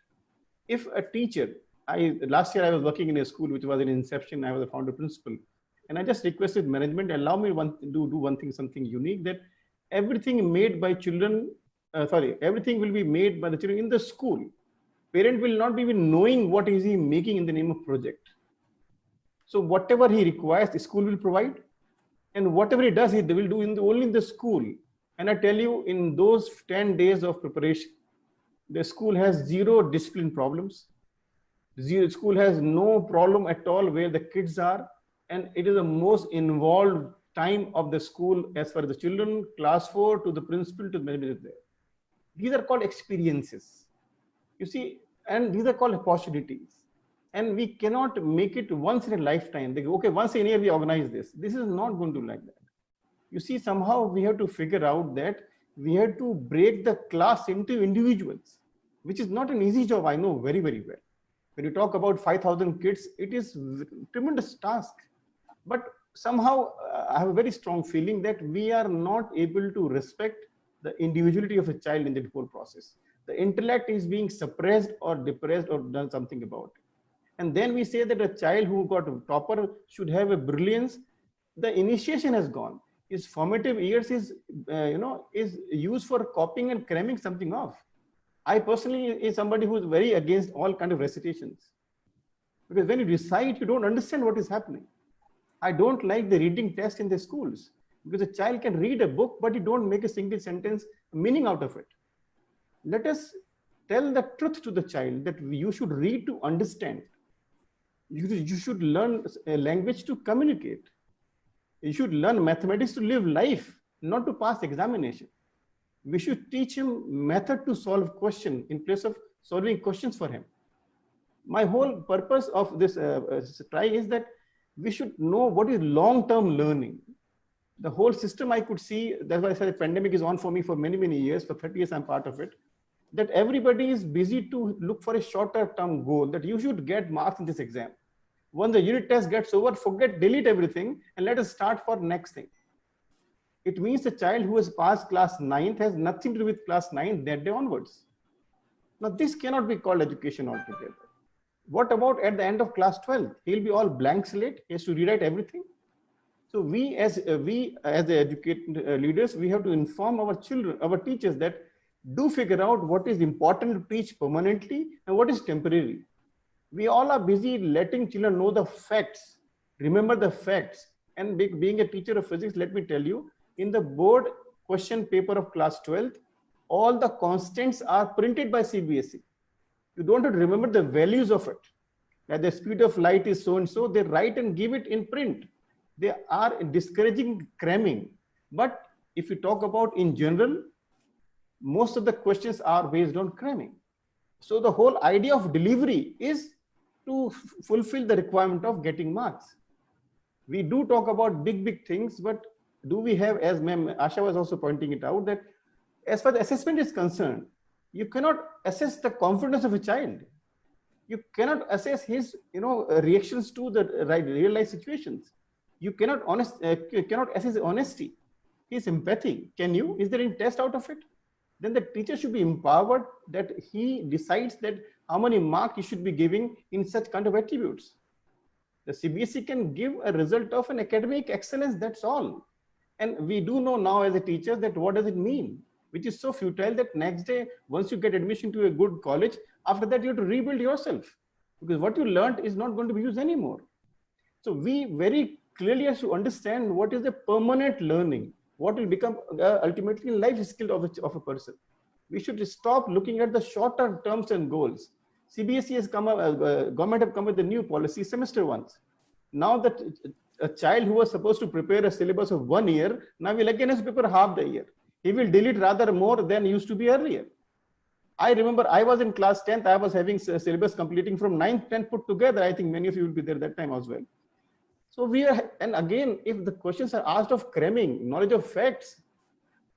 If a teacher, last year I was working in a school which was in inception, I was a founder principal, and I just requested management, allow me do one thing, something unique, that everything made by children, everything will be made by the children in the school. Parent will not be even knowing what is he making in the name of project. So whatever he requires, the school will provide, and whatever he does, they will do only in the school. And I tell you, in those 10 days of preparation, the school has zero discipline problems. School has no problem at all where the kids are, and it is the most involved time of the school as far as the children, class 4 to the principal to the management there. These are called experiences. You see, and these are called opportunities. And we cannot make it once in a lifetime. They go, okay, once in a year we organize this. This is not going to like that. You see, somehow we have to figure out that we have to break the class into individuals, which is not an easy job, I know very, very well. When you talk about 5,000 kids, it is a tremendous task. But somehow I have a very strong feeling that we are not able to respect the individuality of a child in the whole process. The intellect is being suppressed or depressed or done something about it. And then we say that a child who got a topper should have a brilliance. The initiation has gone. His formative years is, is used for copying and cramming something off. I personally is somebody who is very against all kind of recitations. Because when you recite, you don't understand what is happening. I don't like the reading test in the schools, because a child can read a book, but you don't make a single sentence meaning out of it. Let us tell the truth to the child that you should read to understand. You should learn a language to communicate. You should learn mathematics to live life, not to pass examination. We should teach him method to solve question in place of solving questions for him. My whole purpose of this try is that we should know what is long-term learning. The whole system I could see, that's why I said the pandemic is on for me for many, many years. For 30 years, I'm part of it. That everybody is busy to look for a shorter term goal, that you should get marks in this exam. When the unit test gets over, forget, delete everything, and let us start for next thing. It means a child who has passed class 9th has nothing to do with class 9 that day onwards. Now, this cannot be called education altogether. What about at the end of class 12? He'll be all blank slate. He has to rewrite everything. So we as the educated leaders, we have to inform our children, our teachers, that do figure out what is important to teach permanently and what is temporary. We all are busy letting children know the facts, remember the facts. And being a teacher of physics, let me tell you, in the board question paper of class 12th, all the constants are printed by CBSE. You don't have to remember the values of it. That the speed of light is so and so, they write and give it in print. They are discouraging cramming. But if you talk about in general, most of the questions are based on cramming. So the whole idea of delivery is to fulfill the requirement of getting marks. We do talk about big things, but do we have, as Ma'am Asha was also pointing it out, that as far as assessment is concerned, you cannot assess the confidence of a child. You cannot assess his, reactions to the real life situations. You cannot assess honesty, his empathy. Can you? Is there any test out of it? Then the teacher should be empowered that he decides that how many marks he should be giving in such kind of attributes. The CBSE can give a result of an academic excellence, that's all. And we do know now as a teacher that what does it mean, which is so futile that next day, once you get admission to a good college, after that you have to rebuild yourself, because what you learned is not going to be used anymore. So we very clearly have to understand what is the permanent learning, what will become ultimately life skill of a person. We should stop looking at the shorter terms and goals. CBSE has government have come with a new policy, semester once. Now that a child who was supposed to prepare a syllabus of 1 year, now will again has to prepare half the year. He will delete rather more than used to be earlier. I remember I was in class 10th, I was having syllabus completing from 9th, 10th put together. I think many of you will be there that time as well. So and again, if the questions are asked of cramming, knowledge of facts,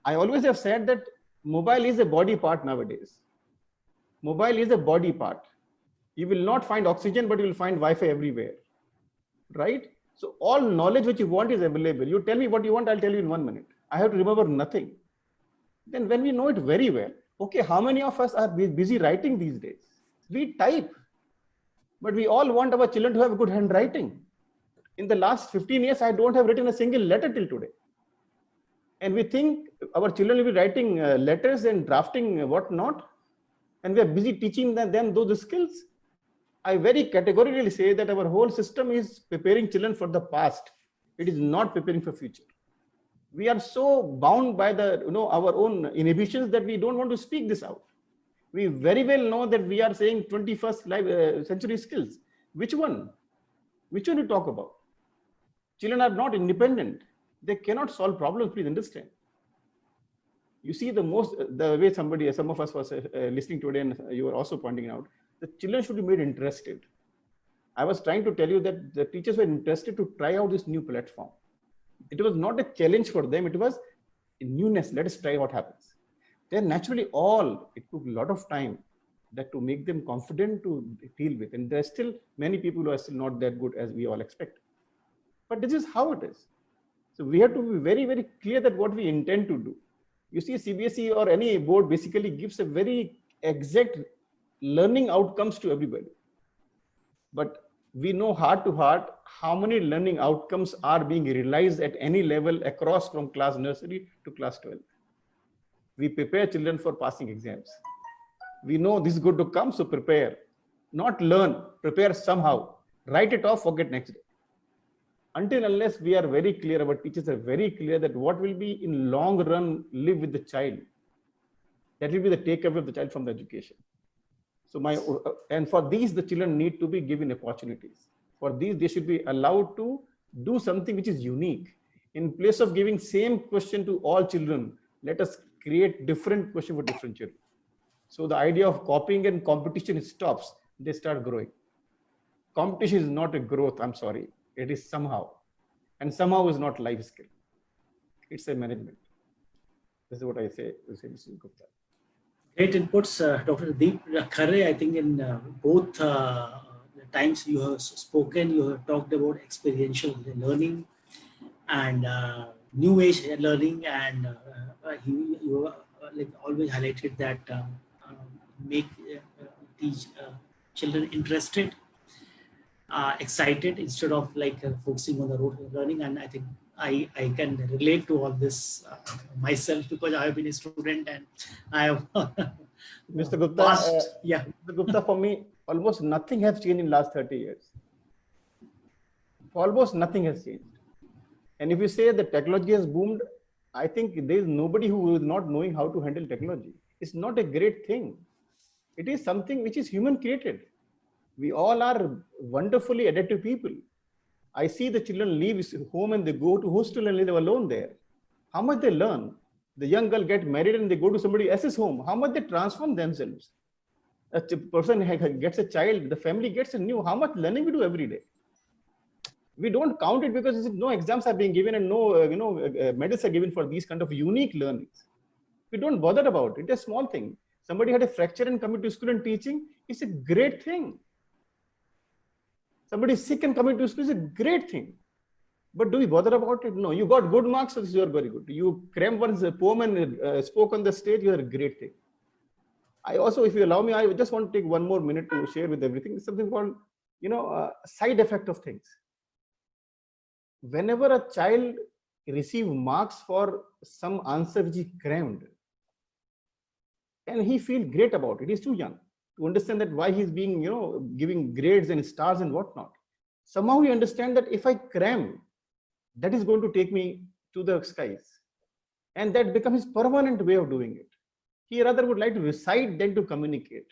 I always have said that mobile is a body part nowadays. Mobile is a body part. You will not find oxygen, but you will find Wi-Fi everywhere, right? So all knowledge which you want is available. You tell me what you want, I'll tell you in 1 minute. I have to remember nothing. Then when we know it very well, okay, how many of us are busy writing these days? We type, but we all want our children to have good handwriting. In the last 15 years, I don't have written a single letter till today. And we think our children will be writing letters and drafting whatnot, and we are busy teaching them those skills. I very categorically say that our whole system is preparing children for the past. It is not preparing for future. We are so bound by our own inhibitions that we don't want to speak this out. We very well know that we are saying 21st century skills. Which one? Which one you talk about? Children are not independent. They cannot solve problems, please understand. You see the way some of us was listening today, and you were also pointing out, the children should be made interested. I was trying to tell you that the teachers were interested to try out this new platform. It was not a challenge for them. It was a newness. Let us try what happens. Then naturally it took a lot of time to make them confident to deal with. And there's still many people who are still not that good as we all expect. But this is how it is. So we have to be very, very clear that what we intend to do. You see, CBSE or any board basically gives a very exact learning outcomes to everybody. But we know heart to heart how many learning outcomes are being realized at any level across from class nursery to class 12. We prepare children for passing exams. We know this is going to come, so prepare. Not learn, prepare somehow. Write it off, forget next day. Until unless we are very clear, our teachers are very clear that what will be in long run live with the child. That will be the takeaway of the child from the education. So and for these, the children need to be given opportunities. For these, they should be allowed to do something which is unique. In place of giving same question to all children, let us create different question for different children. So the idea of copying and competition stops, they start growing. Competition is not a growth, I'm sorry. It is somehow. And somehow is not life skill. It's a management. This is what I say, Mr. Gupta. Great inputs, Dr. Deep Khare. I think in both times you have spoken, you have talked about experiential learning and new age learning, and you like always highlighted that make teach children interested, excited instead of like focusing on the rote learning. And I think I can relate to all this myself, because I have been a student and I have Mr. Gupta, Mr. Gupta, for me, almost nothing has changed in the last 30 years. Almost nothing has changed. And if you say the technology has boomed, I think there is nobody who is not knowing how to handle technology. It's not a great thing. It is something which is human created. We all are wonderfully adaptive people. I see the children leave home and they go to hostel and live alone there. How much they learn. The young girl get married and they go to somebody else's home. How much they transform themselves. A person gets a child, the family gets a new. How much learning we do every day. We don't count it because no exams are being given and no medals are given for these kind of unique learnings. We don't bother about it. It's a small thing. Somebody had a fracture and coming to school and teaching. It's a great thing. Somebody is sick and coming to school is a great thing. But do we bother about it? No, you got good marks, so you are very good. You crammed one's poem and spoke on the stage, you are a great thing. I also, if you allow me, I just want to take one more minute to share with everything. It's something called, side effect of things. Whenever a child receives marks for some answer which he crammed, and he feels great about it, he's too young to understand that why he's being, giving grades and stars and whatnot. Somehow he understands that if I cram, that is going to take me to the skies. And that becomes his permanent way of doing it. He rather would like to recite than to communicate.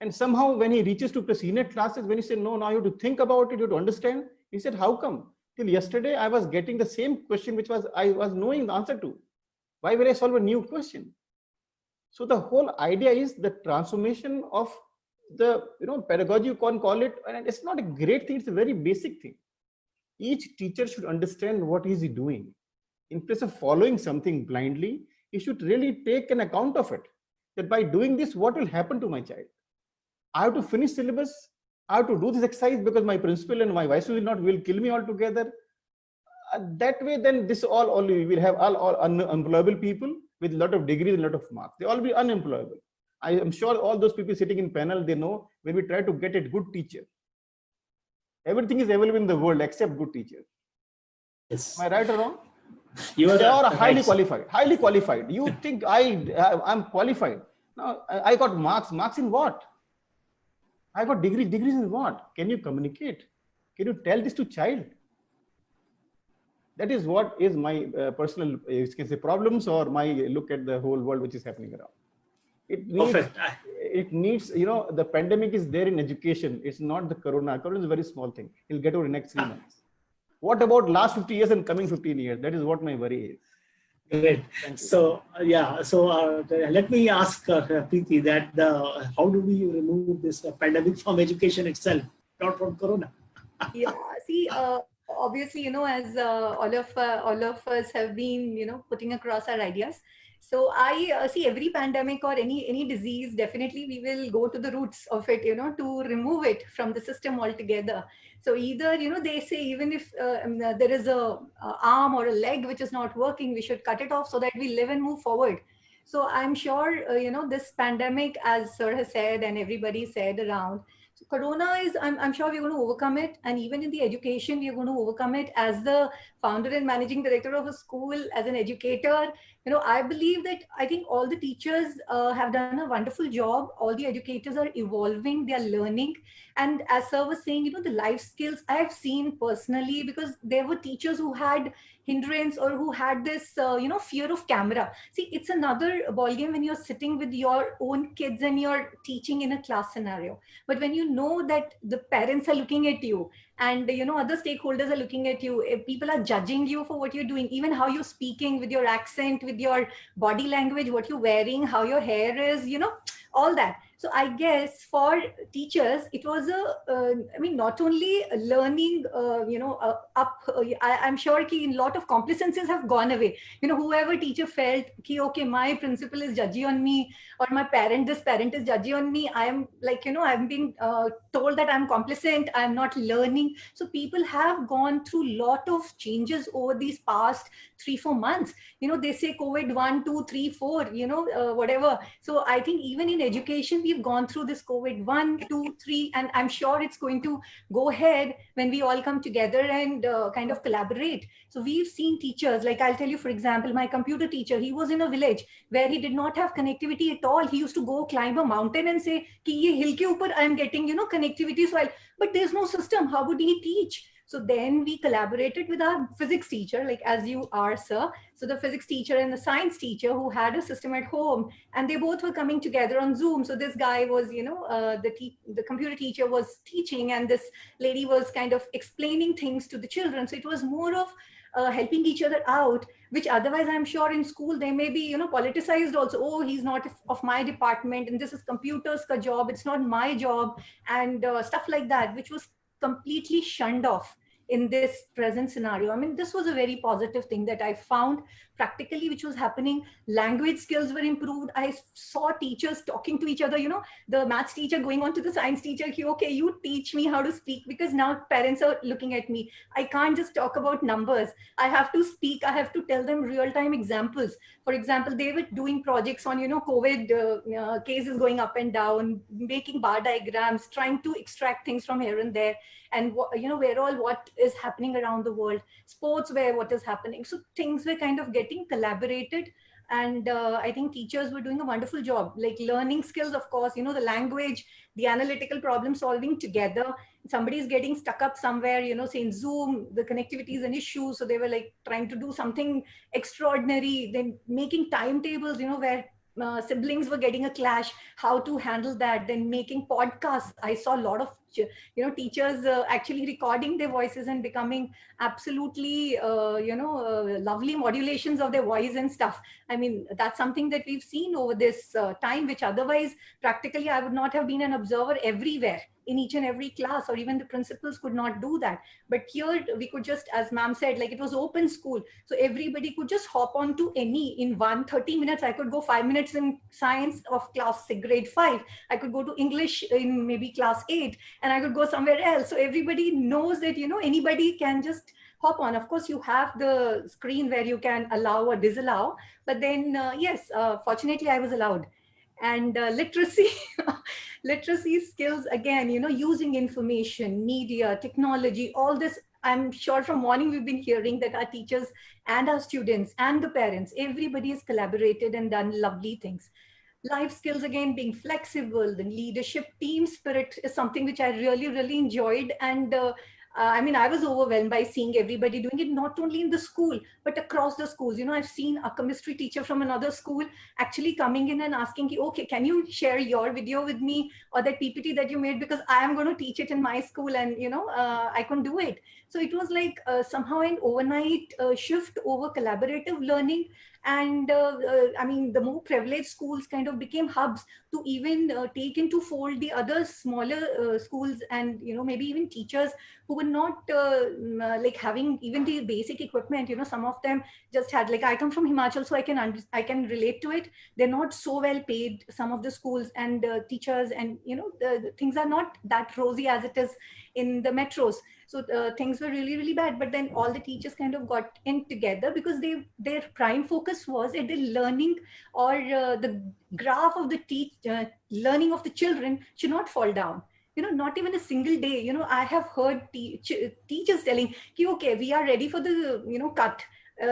And somehow when he reaches to the senior classes, when he said, no, now you have to think about it, you have to understand. He said, how come? Till yesterday, I was getting the same question, which I was knowing the answer to. Why will I solve a new question? So the whole idea is the transformation of the pedagogy, you can call it, and it's not a great thing, it's a very basic thing. Each teacher should understand what is he doing. In place of following something blindly, he should really take an account of it. That by doing this, what will happen to my child? I have to finish syllabus. I have to do this exercise because my principal and my vice will kill me altogether. That way, then this we will have all unemployable people with a lot of degrees and a lot of marks. They all be unemployable. I am sure all those people sitting in panel, they know when we try to get a good teacher. Everything is available in the world except good teachers. Yes. Am I right or wrong? You are they are highly right. qualified. Highly qualified. You think I'm qualified? No, I got marks. Marks in what? I got degrees. Degrees in what? Can you communicate? Can you tell this to child? That is what is my personal, you can say, problems or my look at the whole world which is happening around. It needs, the pandemic is there in education. It's not the corona. Corona is a very small thing. It'll get over the next 3 months. What about last 50 years and coming 15 years? That is what my worry is. Great. So let me ask Preeti that how do we remove this pandemic from education itself, not from corona? Yeah, see, obviously, as all of us have been, putting across our ideas. So I see every pandemic or any disease, definitely we will go to the roots of it, to remove it from the system altogether. So either, they say even if there is a arm or a leg which is not working, we should cut it off so that we live and move forward. So I'm sure, this pandemic, as Sir has said and everybody said around, so Corona is, I'm sure we're going to overcome it. And even in the education, we're going to overcome it. As the founder and managing director of a school, as an educator, I believe that I think all the teachers have done a wonderful job. All the educators are evolving, they are learning. And as Sir was saying, the life skills I have seen personally, because there were teachers who had hindrance or who had this, fear of camera. See, it's another ballgame when you're sitting with your own kids and you're teaching in a class scenario. But when you know that the parents are looking at you and, other stakeholders are looking at you, if people are judging you for what you're doing, even how you're speaking, with your accent, with your body language, what you're wearing, how your hair is, all that. So I guess for teachers, it was not only learning, I'm sure a lot of complacencies have gone away. Whoever teacher felt, okay, my principal is judgy on me, or this parent is judgy on me. I am I'm being told that I'm complacent, I'm not learning. So people have gone through a lot of changes over these past 3-4 months. They say COVID 1, 2, 3, 4, whatever. So I think even in education, we've gone through this COVID 1, 2, 3, and I'm sure it's going to go ahead when we all come together and kind of collaborate. So we've seen teachers, like I'll tell you, for example, my computer teacher, he was in a village where he did not have connectivity at all. He used to go climb a mountain and say, Ki ye hill ke upar I'm getting, connectivity. But there's no system. How would he teach? So then we collaborated with our physics teacher, like as you are, sir. So the physics teacher and the science teacher who had a system at home, and they both were coming together on Zoom. So this guy was, the computer teacher was teaching, and this lady was kind of explaining things to the children. So it was more of helping each other out, which otherwise I'm sure in school they may be, politicized also. Oh, he's not of my department, and this is computers ka job, it's not my job, and stuff like that, which was completely shunned off in this present scenario. I mean, this was a very positive thing that I found practically, which was happening. Language skills were improved. I saw teachers talking to each other, the maths teacher going on to the science teacher, okay, you teach me how to speak, because now parents are looking at me. I can't just talk about numbers. I have to speak. I have to tell them real-time examples. For example, they were doing projects on, COVID cases going up and down, making bar diagrams, trying to extract things from here and there, and what is happening around the world, sports, where what is happening. So things were kind of getting collaborated, and I think teachers were doing a wonderful job, like learning skills, of course, the language, the analytical problem solving together. Somebody's getting stuck up somewhere, say in Zoom, the connectivity is an issue, so they were like trying to do something extraordinary, then making timetables, where siblings were getting a clash, how to handle that. Then making podcasts. I saw a lot of teachers actually recording their voices and becoming absolutely lovely modulations of their voice and stuff. I mean, that's something that we've seen over this time, which otherwise practically I would not have been an observer everywhere in each and every class, or even the principals could not do that. But here we could just, as ma'am said, like it was open school, so everybody could just hop on to any. In 30 minutes I could go 5 minutes in science of class grade 5, I could go to English in maybe class 8, and I could go somewhere else. So everybody knows that anybody can just hop on. Of course you have the screen where you can allow or disallow, but then yes, fortunately I was allowed. And literacy literacy skills, again, using information, media, technology, all this. I'm sure from morning we've been hearing that our teachers and our students and the parents, everybody has collaborated and done lovely things. Life skills, again, being flexible, the leadership, team spirit is something which I really, really enjoyed. And I mean, I was overwhelmed by seeing everybody doing it, not only in the school, but across the schools. I've seen a chemistry teacher from another school actually coming in and asking, okay, can you share your video with me, or that PPT that you made, because I am going to teach it in my school, and, I can do it. So it was like somehow an overnight shift over collaborative learning. And I mean, the more privileged schools kind of became hubs to even take into fold the other smaller schools, and maybe even teachers who were not like having even the basic equipment. Some of them just had, like, I come from Himachal, so I can relate to it. They're not so well paid, some of the schools and teachers, and the things are not that rosy as it is in the metros. So things were really, really bad. But then all the teachers kind of got in together because their prime focus was at the learning or the graph of the learning of the children should not fall down. Not even a single day. I have heard teachers telling, okay, we are ready for the, cut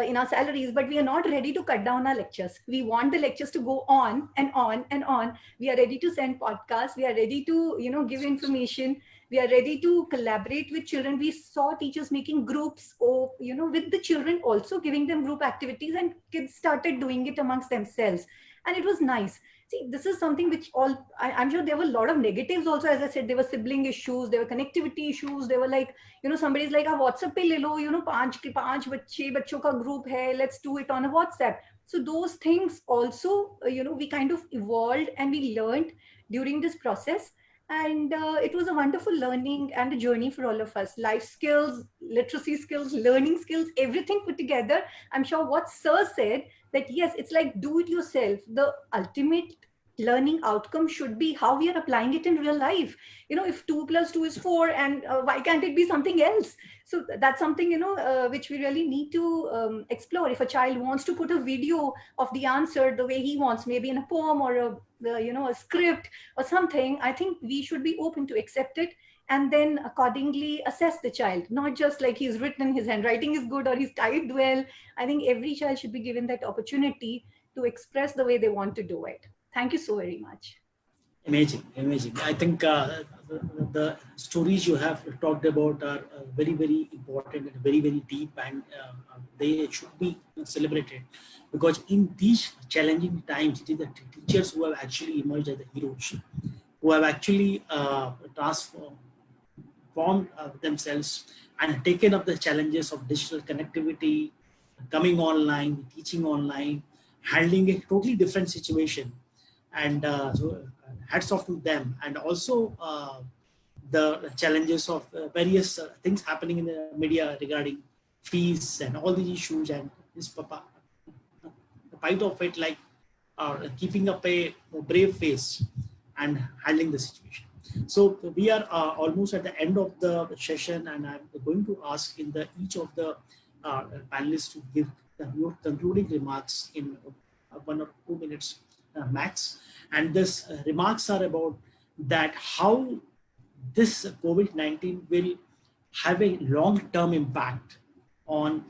in our salaries, but we are not ready to cut down our lectures. We want the lectures to go on and on and on. We are ready to send podcasts. We are ready to, give information. We are ready to collaborate with children. We saw teachers making groups, with the children also, giving them group activities, and kids started doing it amongst themselves. And it was nice. See, this is something which I'm sure there were a lot of negatives also. As I said, there were sibling issues, there were connectivity issues. They were like, somebody's like, WhatsApp pe le lo, 5 bachon ka group hai, let's do it on a WhatsApp. So those things also, we kind of evolved and we learned during this process. And it was a wonderful learning and a journey for all of us. Life skills, literacy skills, learning skills, everything put together. I'm sure what Sir said, that yes, it's like do it yourself. The ultimate learning outcome should be how we are applying it in real life. If 2 + 2 is 4, and why can't it be something else? So that's something, which we really need to explore. If a child wants to put a video of the answer the way he wants, maybe in a poem or a script or something, I think we should be open to accept it and then accordingly assess the child, not just like he's written, his handwriting is good or he's typed well. I think every child should be given that opportunity to express the way they want to do it. Thank you so very much. Amazing, amazing. I think the stories you have talked about are very, very important and very, very deep, and they should be celebrated, because in these challenging times, it is the teachers who have actually emerged as the heroes, who have actually transformed themselves and taken up the challenges of digital connectivity, coming online, teaching online, handling a totally different situation. And so hats off to them. And also the challenges of various things happening in the media regarding fees and all these issues, and this the part of it, like keeping up a brave face and handling the situation. So we are almost at the end of the session, and I'm going to ask each of the panelists to give your concluding remarks in 1 or 2 minutes max. And this remarks are about that how this COVID-19 will have a long-term impact on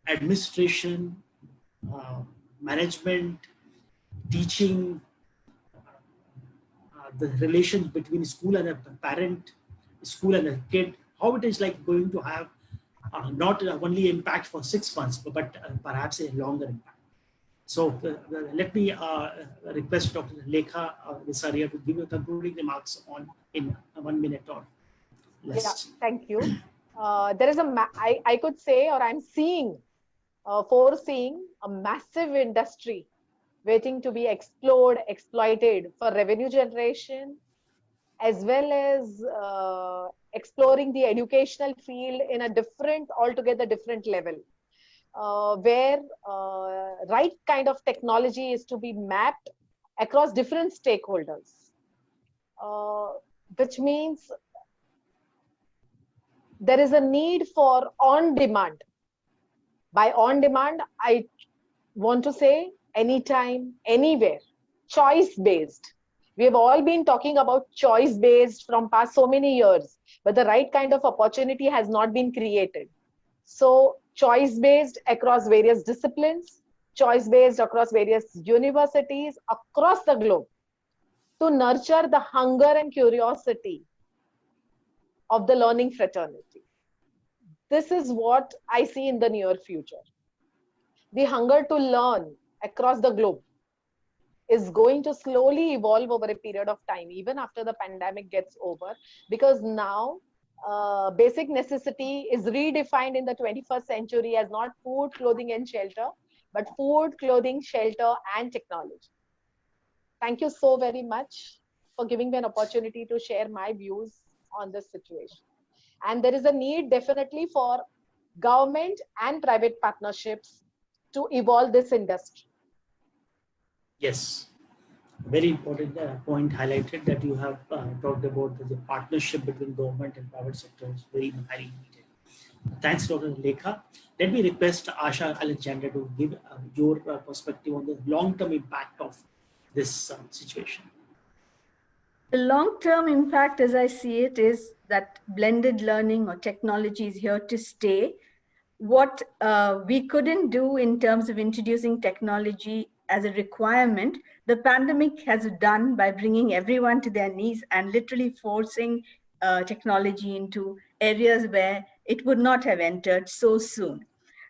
administration, management, teaching, the relations between school and a parent, school and a kid, how it is like going to have not only impact for 6 months, but perhaps a longer impact. So let me request Dr. Lekha Visaria to give you concluding remarks in 1 minute or less. Yeah, thank you. There is I could say, or I'm foreseeing a massive industry waiting to be explored, exploited for revenue generation, as well as exploring the educational field in a altogether different level, where right kind of technology is to be mapped across different stakeholders, which means there is a need for on-demand. By on-demand, I want to say anytime, anywhere, choice-based. We have all been talking about choice-based from past so many years, but the right kind of opportunity has not been created. So choice-based across various disciplines, choice-based across various universities across the globe, to nurture the hunger and curiosity of the learning fraternity. This is what I see in the near future. The hunger to learn across the globe is going to slowly evolve over a period of time, even after the pandemic gets over, because now basic necessity is redefined in the 21st century as not food, clothing, and shelter, but food, clothing, shelter, and technology. Thank you so very much for giving me an opportunity to share my views on this situation. And there is a need definitely for government and private partnerships to evolve this industry. Yes, very important point highlighted that you have talked about the partnership between government and private sector is very highly needed. Thanks, Dr. Lekha. Let me request Asha Alexander to give your perspective on the long-term impact of this situation. The long-term impact, as I see it, is that blended learning or technology is here to stay. What we couldn't do in terms of introducing technology as a requirement, the pandemic has done by bringing everyone to their knees and literally forcing technology into areas where it would not have entered so soon.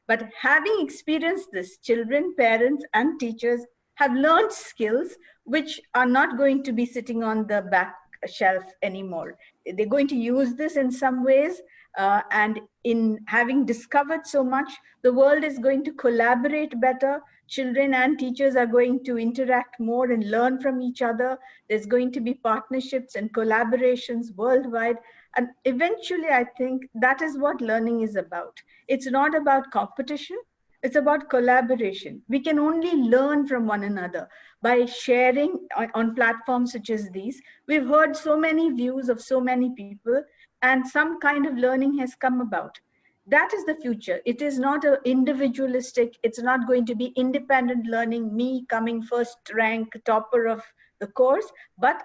But having experienced this, children, parents, and teachers have learned skills which are not going to be sitting on the back shelf anymore. They're going to use this in some ways, and in having discovered so much, the world is going to collaborate better. Children and teachers are going to interact more and learn from each other. There's going to be partnerships and collaborations worldwide. And eventually, I think that is what learning is about. It's not about competition. It's about collaboration. We can only learn from one another by sharing on platforms such as these. We've heard so many views of so many people, and some kind of learning has come about. That is the future. It is not an individualistic, it's not going to be independent learning, me coming first rank, topper of the course, but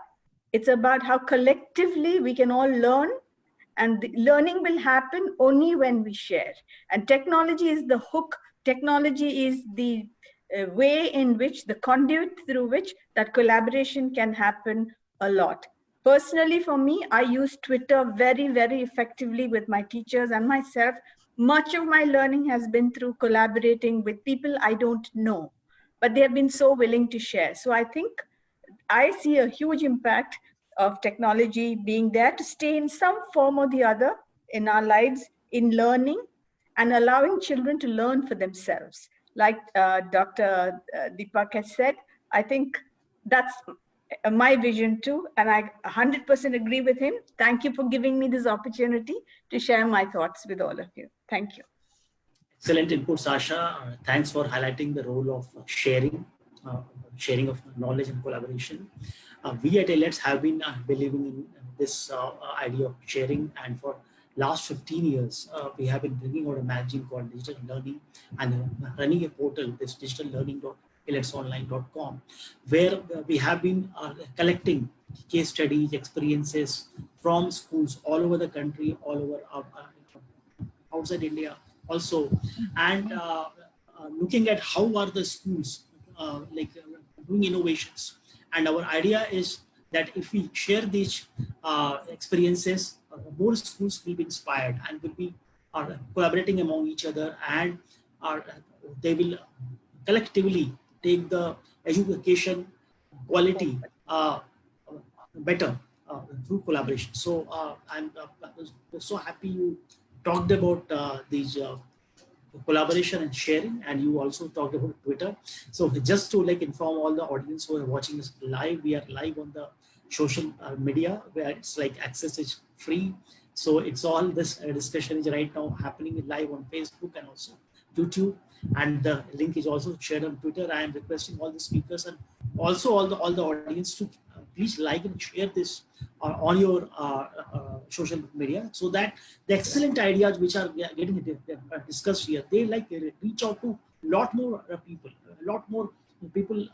it's about how collectively we can all learn, and the learning will happen only when we share. And technology is the hook. Technology is the way in which, the conduit through which that collaboration can happen a lot. Personally, for me, I use Twitter very, very effectively with my teachers and myself. Much of my learning has been through collaborating with people I don't know, but they have been so willing to share. So I think I see a huge impact of technology being there to stay in some form or the other in our lives, in learning and allowing children to learn for themselves. Like Dr. Deepak has said, I think that's my vision too, and I 100% agree with him. Thank you for giving me this opportunity to share my thoughts with all of you. Thank you. Excellent input, Asha. Thanks for highlighting the role of sharing of knowledge and collaboration. We at IELTS have been believing in this idea of sharing, and for last 15 years, we have been bringing out a magazine called Digital Learning and running a portal, this digitallearning.ieltsonline.com, where we have been collecting case studies, experiences from schools all over the country, all over outside India also, and looking at how are the schools doing innovations. And our idea is that if we share these experiences, more schools will be inspired and will be collaborating among each other, and they will collectively take the education quality better through collaboration. So I'm so happy you talked about these collaboration and sharing, and you also talked about Twitter. So just to inform all the audience who are watching us live, we are live on the social media where it's access is free. So it's all this discussion is right now happening live on Facebook and also YouTube, and the link is also shared on Twitter. I am requesting all the speakers and also all the audience to please like and share this on your social media, so that the excellent ideas which are getting discussed here, they reach out to a lot more people. A lot more people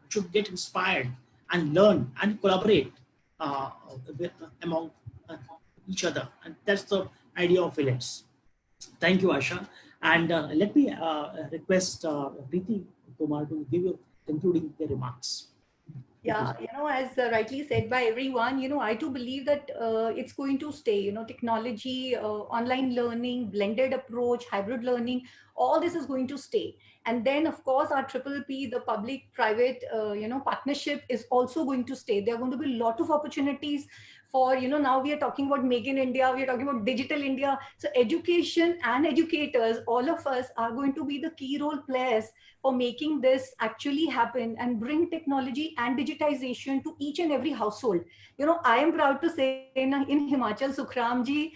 should get inspired and learn and collaborate among each other, and that's the idea of IELTS. Thank you, Asha. And let me request Preeti Kumar to give you concluding remarks. Yeah, as rightly said by everyone, I too believe that it's going to stay, technology, online learning, blended approach, hybrid learning, all this is going to stay. And then, of course, our PPP, the public-private, partnership is also going to stay. There are going to be a lot of opportunities for, now we are talking about Make in India, we are talking about Digital India. So education and educators, all of us are going to be the key role players for making this actually happen and bring technology and digitization to each and every household. I am proud to say in Himachal, Sukhramji,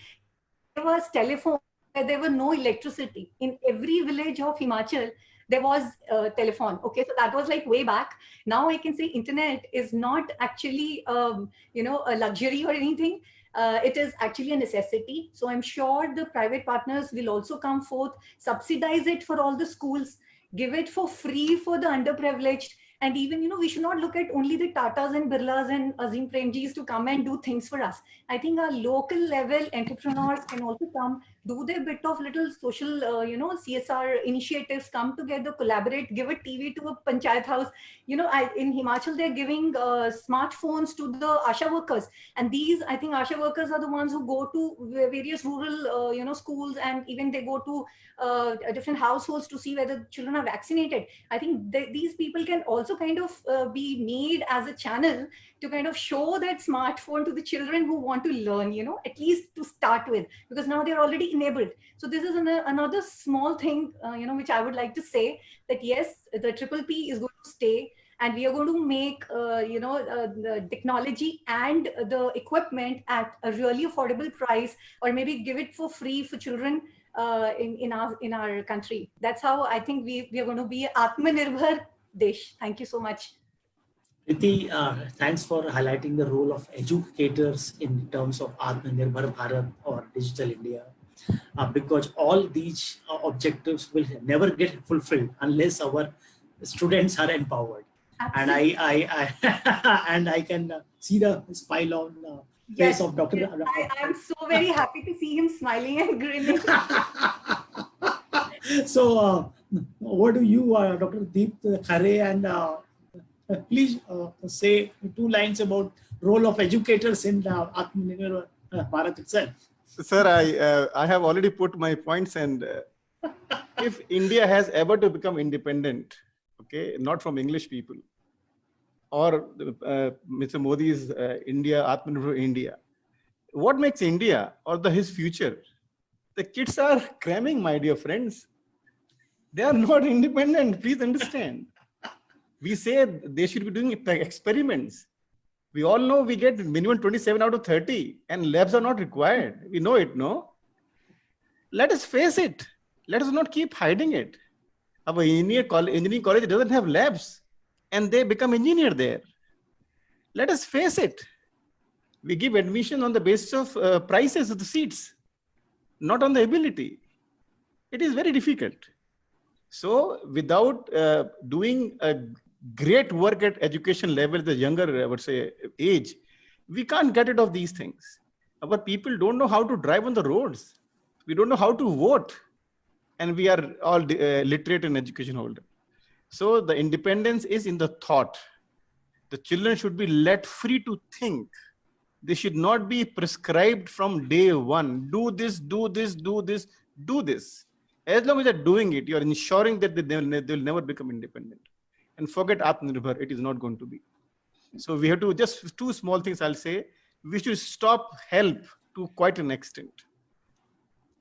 there was telephone, there were no electricity. In every village of Himachal, there was telephone. Okay, so that was like way back. Now I can say internet is not actually, you know, a luxury or anything. It is actually a necessity. So I'm sure the private partners will also come forth, subsidize it for all the schools, give it for free for the underprivileged. And even, you know, we should not look at only the Tatas and Birlas and Azim Premjis to come and do things for us. I think our local level entrepreneurs can also come, do their bit of little social, you know, CSR initiatives, come together, collaborate, give a TV to a panchayat house. You know, in Himachal, they're giving smartphones to the ASHA workers. And these, I think ASHA workers are the ones who go to various rural, you know, schools, and even they go to different households to see whether children are vaccinated. I think these people can also kind of be made as a channel to kind of show that smartphone to the children who want to learn, you know, at least to start with, because now they're already enabled. So this is another small thing, you know, which I would like to say, that yes, the PPP is going to stay, and we are going to make, you know, the technology and the equipment at a really affordable price, or maybe give it for free for children in our country. That's how I think we are going to be Atmanirbhar Desh. Thank you so much. Priti, thanks for highlighting the role of educators in terms of Atmanirbhar Bharat or Digital India, because all these objectives will never get fulfilled unless our students are empowered. Absolutely. And I and I can see the smile on face of Dr. Yes, I'm so very happy to see him smiling and grinning. So, what do you, Dr. Deep Khare, and please say 2 lines about role of educators in Atmanirbhar Bharat itself. Sir, I have already put my points, and if India has ever to become independent, okay, not from English people, or Mr. Modi's India, Atmanirbhar India, what makes India or his future? The kids are cramming, my dear friends. They are not independent, please understand. We say they should be doing experiments. We all know we get minimum 27 out of 30, and labs are not required. We know it, no? Let us face it. Let us not keep hiding it. Our engineering college doesn't have labs, and they become engineer there. Let us face it. We give admission on the basis of prices of the seats, not on the ability. It is very difficult. So without doing a great work at education level, the younger, I would say, age, we can't get rid of these things. Our people don't know how to drive on the roads. We don't know how to vote. And we are all literate and education holder. So the independence is in the thought. The children should be let free to think. They should not be prescribed from day one. Do this, do this, do this, do this. As long as they're doing it, you're ensuring that they'll never become independent. And forget Atmanirbhar, it is not going to be. So we have to, just 2 small things I'll say. We should stop help to quite an extent.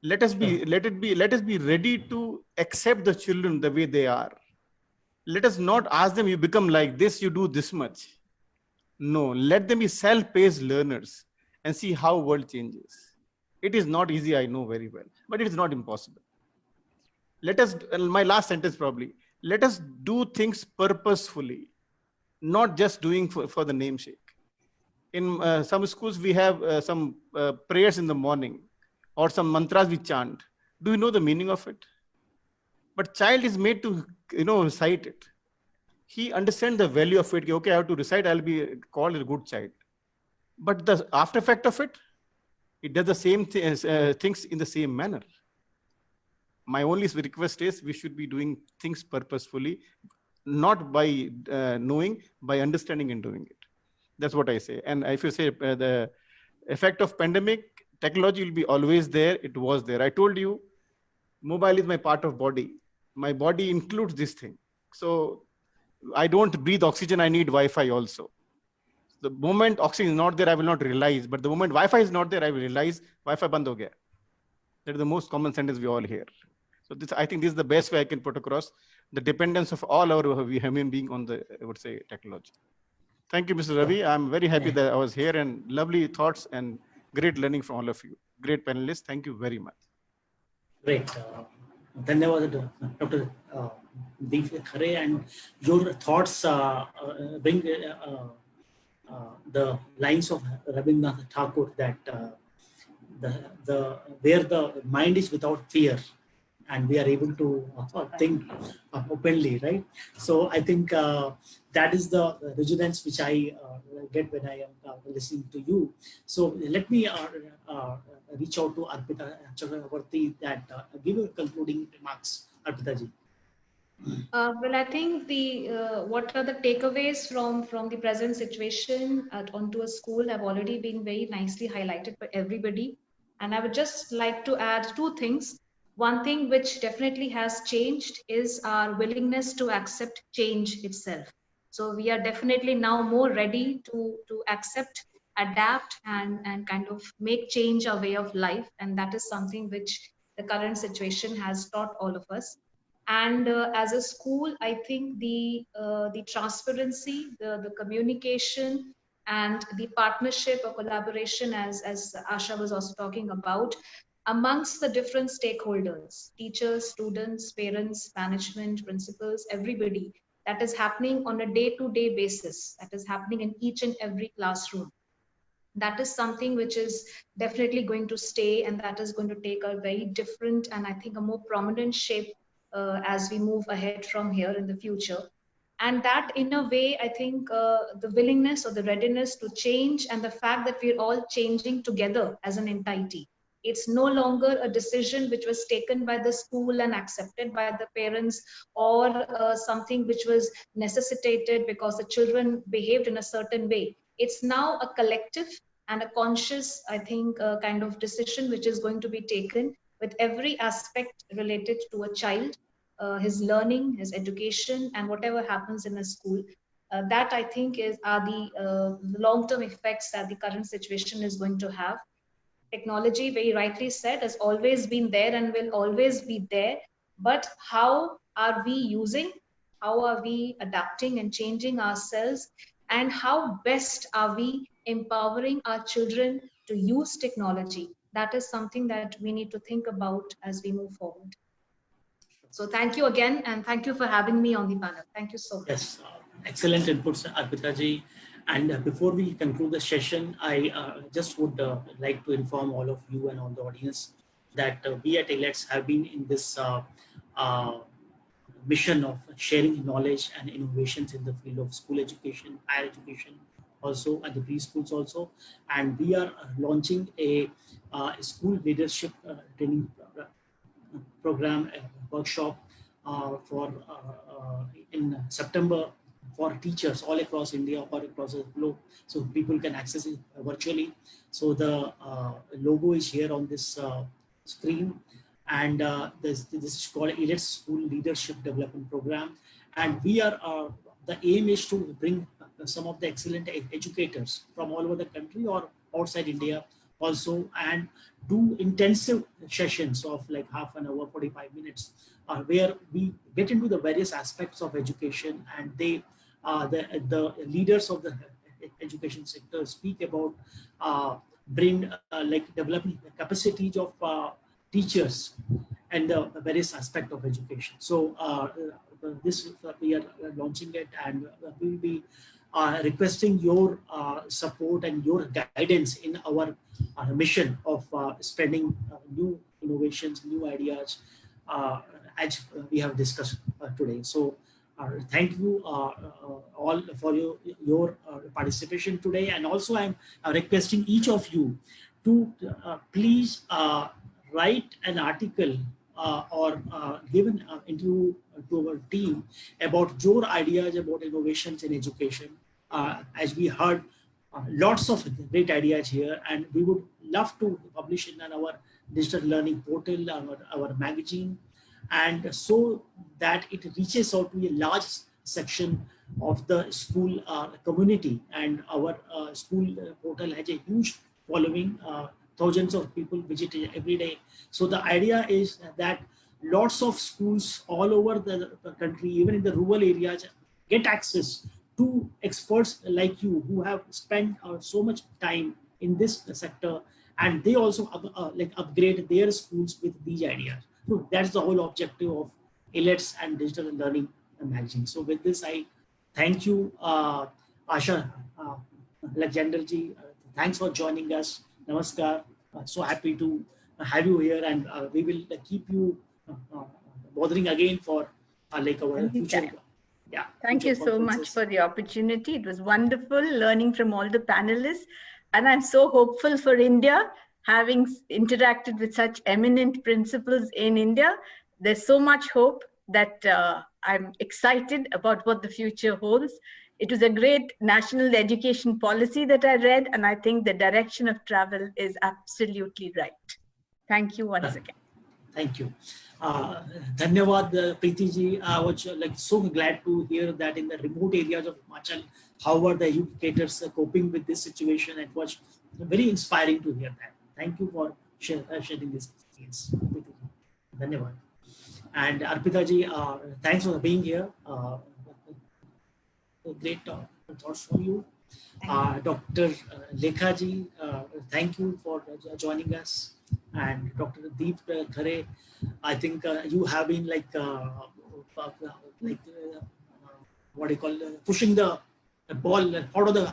Let us be ready to accept the children the way they are. Let us not ask them, you become like this, you do this much. No, let them be self-paced learners and see how world changes. It is not easy, I know very well, but it is not impossible. Let us, my last sentence probably, let us do things purposefully, not just doing for the namesake. In some schools, we have some prayers in the morning or some mantras we chant. Do you know the meaning of it? But child is made to, recite it. He understands the value of it. Okay, I have to recite, I'll be called a good child. But the after effect of it, it does the same things in the same manner. My only request is we should be doing things purposefully, not by knowing, by understanding and doing it. That's what I say. And if you say the effect of pandemic, technology will be always there. It was there. I told you, mobile is my part of body. My body includes this thing. So I don't breathe oxygen. I need Wi-Fi also. The moment oxygen is not there, I will not realize. But the moment Wi-Fi is not there, I will realize Wi-Fi band ho gaya. That is the most common sentence we all hear. So this, I think this is the best way I can put across the dependence of all our human being on the, I would say, technology. Thank you, Mr. Ravi. I'm very happy that I was here, and lovely thoughts and great learning from all of you. Great panelists. Thank you very much. Great. Dhanyawad, Dr. Deep Khare, and your thoughts bring the lines of Rabindranath Tagore that where the mind is without fear, and we are able to think openly, right? So I think that is the resonance which I get when I am listening to you. So let me reach out to Arpita Chakravarti that give you concluding remarks, Arpita ji. Well, I think the what are the takeaways from the present situation onto a school have already been very nicely highlighted by everybody, and I would just like to add two things. One thing which definitely has changed is our willingness to accept change itself. So we are definitely now more ready to accept, adapt, and kind of make change our way of life, and that is something which the current situation has taught all of us. And as a school, I think the transparency, the communication, and the partnership or collaboration, as Asha was also talking about, amongst the different stakeholders, teachers, students, parents, management, principals, everybody, that is happening on a day-to-day basis, that is happening in each and every classroom, that is something which is definitely going to stay, and that is going to take a very different and I think a more prominent shape as we move ahead from here in the future. And that in a way, I think the willingness or the readiness to change, and the fact that we're all changing together as an entity, it's no longer a decision which was taken by the school and accepted by the parents, or something which was necessitated because the children behaved in a certain way. It's now a collective and a conscious, I think, kind of decision which is going to be taken with every aspect related to a child, his learning, his education, and whatever happens in a school. That I think are the long-term effects that the current situation is going to have. Technology, very rightly said, has always been there and will always be there. But how are we using? How are we adapting and changing ourselves? And how best are we empowering our children to use technology? That is something that we need to think about as we move forward. So thank you again, and thank you for having me on the panel. Thank you so much. Yes, excellent inputs, Arpita ji. And before we conclude the session, I just would like to inform all of you and all the audience that we at IELTS have been in this mission of sharing knowledge and innovations in the field of school education, higher education, also at the preschools also. And we are launching a school leadership training program, workshop in September for teachers all across India or across the globe, so people can access it virtually. So the logo is here on this screen, and this is called IELTS School Leadership Development Program, and we are the aim is to bring some of the excellent educators from all over the country or outside India also, and do intensive sessions of like half an hour, 45 minutes, where we get into the various aspects of education, and they, the leaders of the education sector speak about like developing the capacities of teachers and the various aspects of education. So this we are launching it, and we will be requesting your support and your guidance in our mission of spreading new innovations, new ideas, as we have discussed today. So thank you all for your participation today. And also I'm requesting each of you to please write an article or give an interview to our team about your ideas about innovations in education. As we heard, lots of great ideas here, and we would love to publish it on our digital learning portal, our magazine, and so that it reaches out to a large section of the school community. And our school portal has a huge following, thousands of people visit it every day. So the idea is that lots of schools all over the country, even in the rural areas, get access to experts like you who have spent so much time in this sector, and they also like upgrade their schools with these ideas. So that's the whole objective of IELTS and Digital Learning magazine. So with this, I thank you, Asha Alexander-ji. Thanks for joining us. Namaskar. So happy to have you here, and we will keep you bothering again for like our future. Yeah. Thank you so much for the opportunity. It was wonderful learning from all the panelists. And I'm so hopeful for India, having interacted with such eminent principals in India. There's so much hope that I'm excited about what the future holds. It was a great national education policy that I read, and I think the direction of travel is absolutely right. Thank you once again. Thank you. Dhanyavad, Preeti ji. I was like so glad to hear that in the remote areas of Himachal, how are the educators coping with this situation. It was very inspiring to hear that. Thank you for sharing this experience. Dhanyavad. And Arpita ji, thanks for being here. Great thoughts from you. Dr. Lekha ji, thank you for joining us. And Dr. Deep Khare, I think you have been like what do you call pushing the ball out of the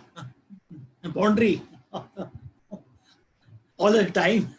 boundary all the time.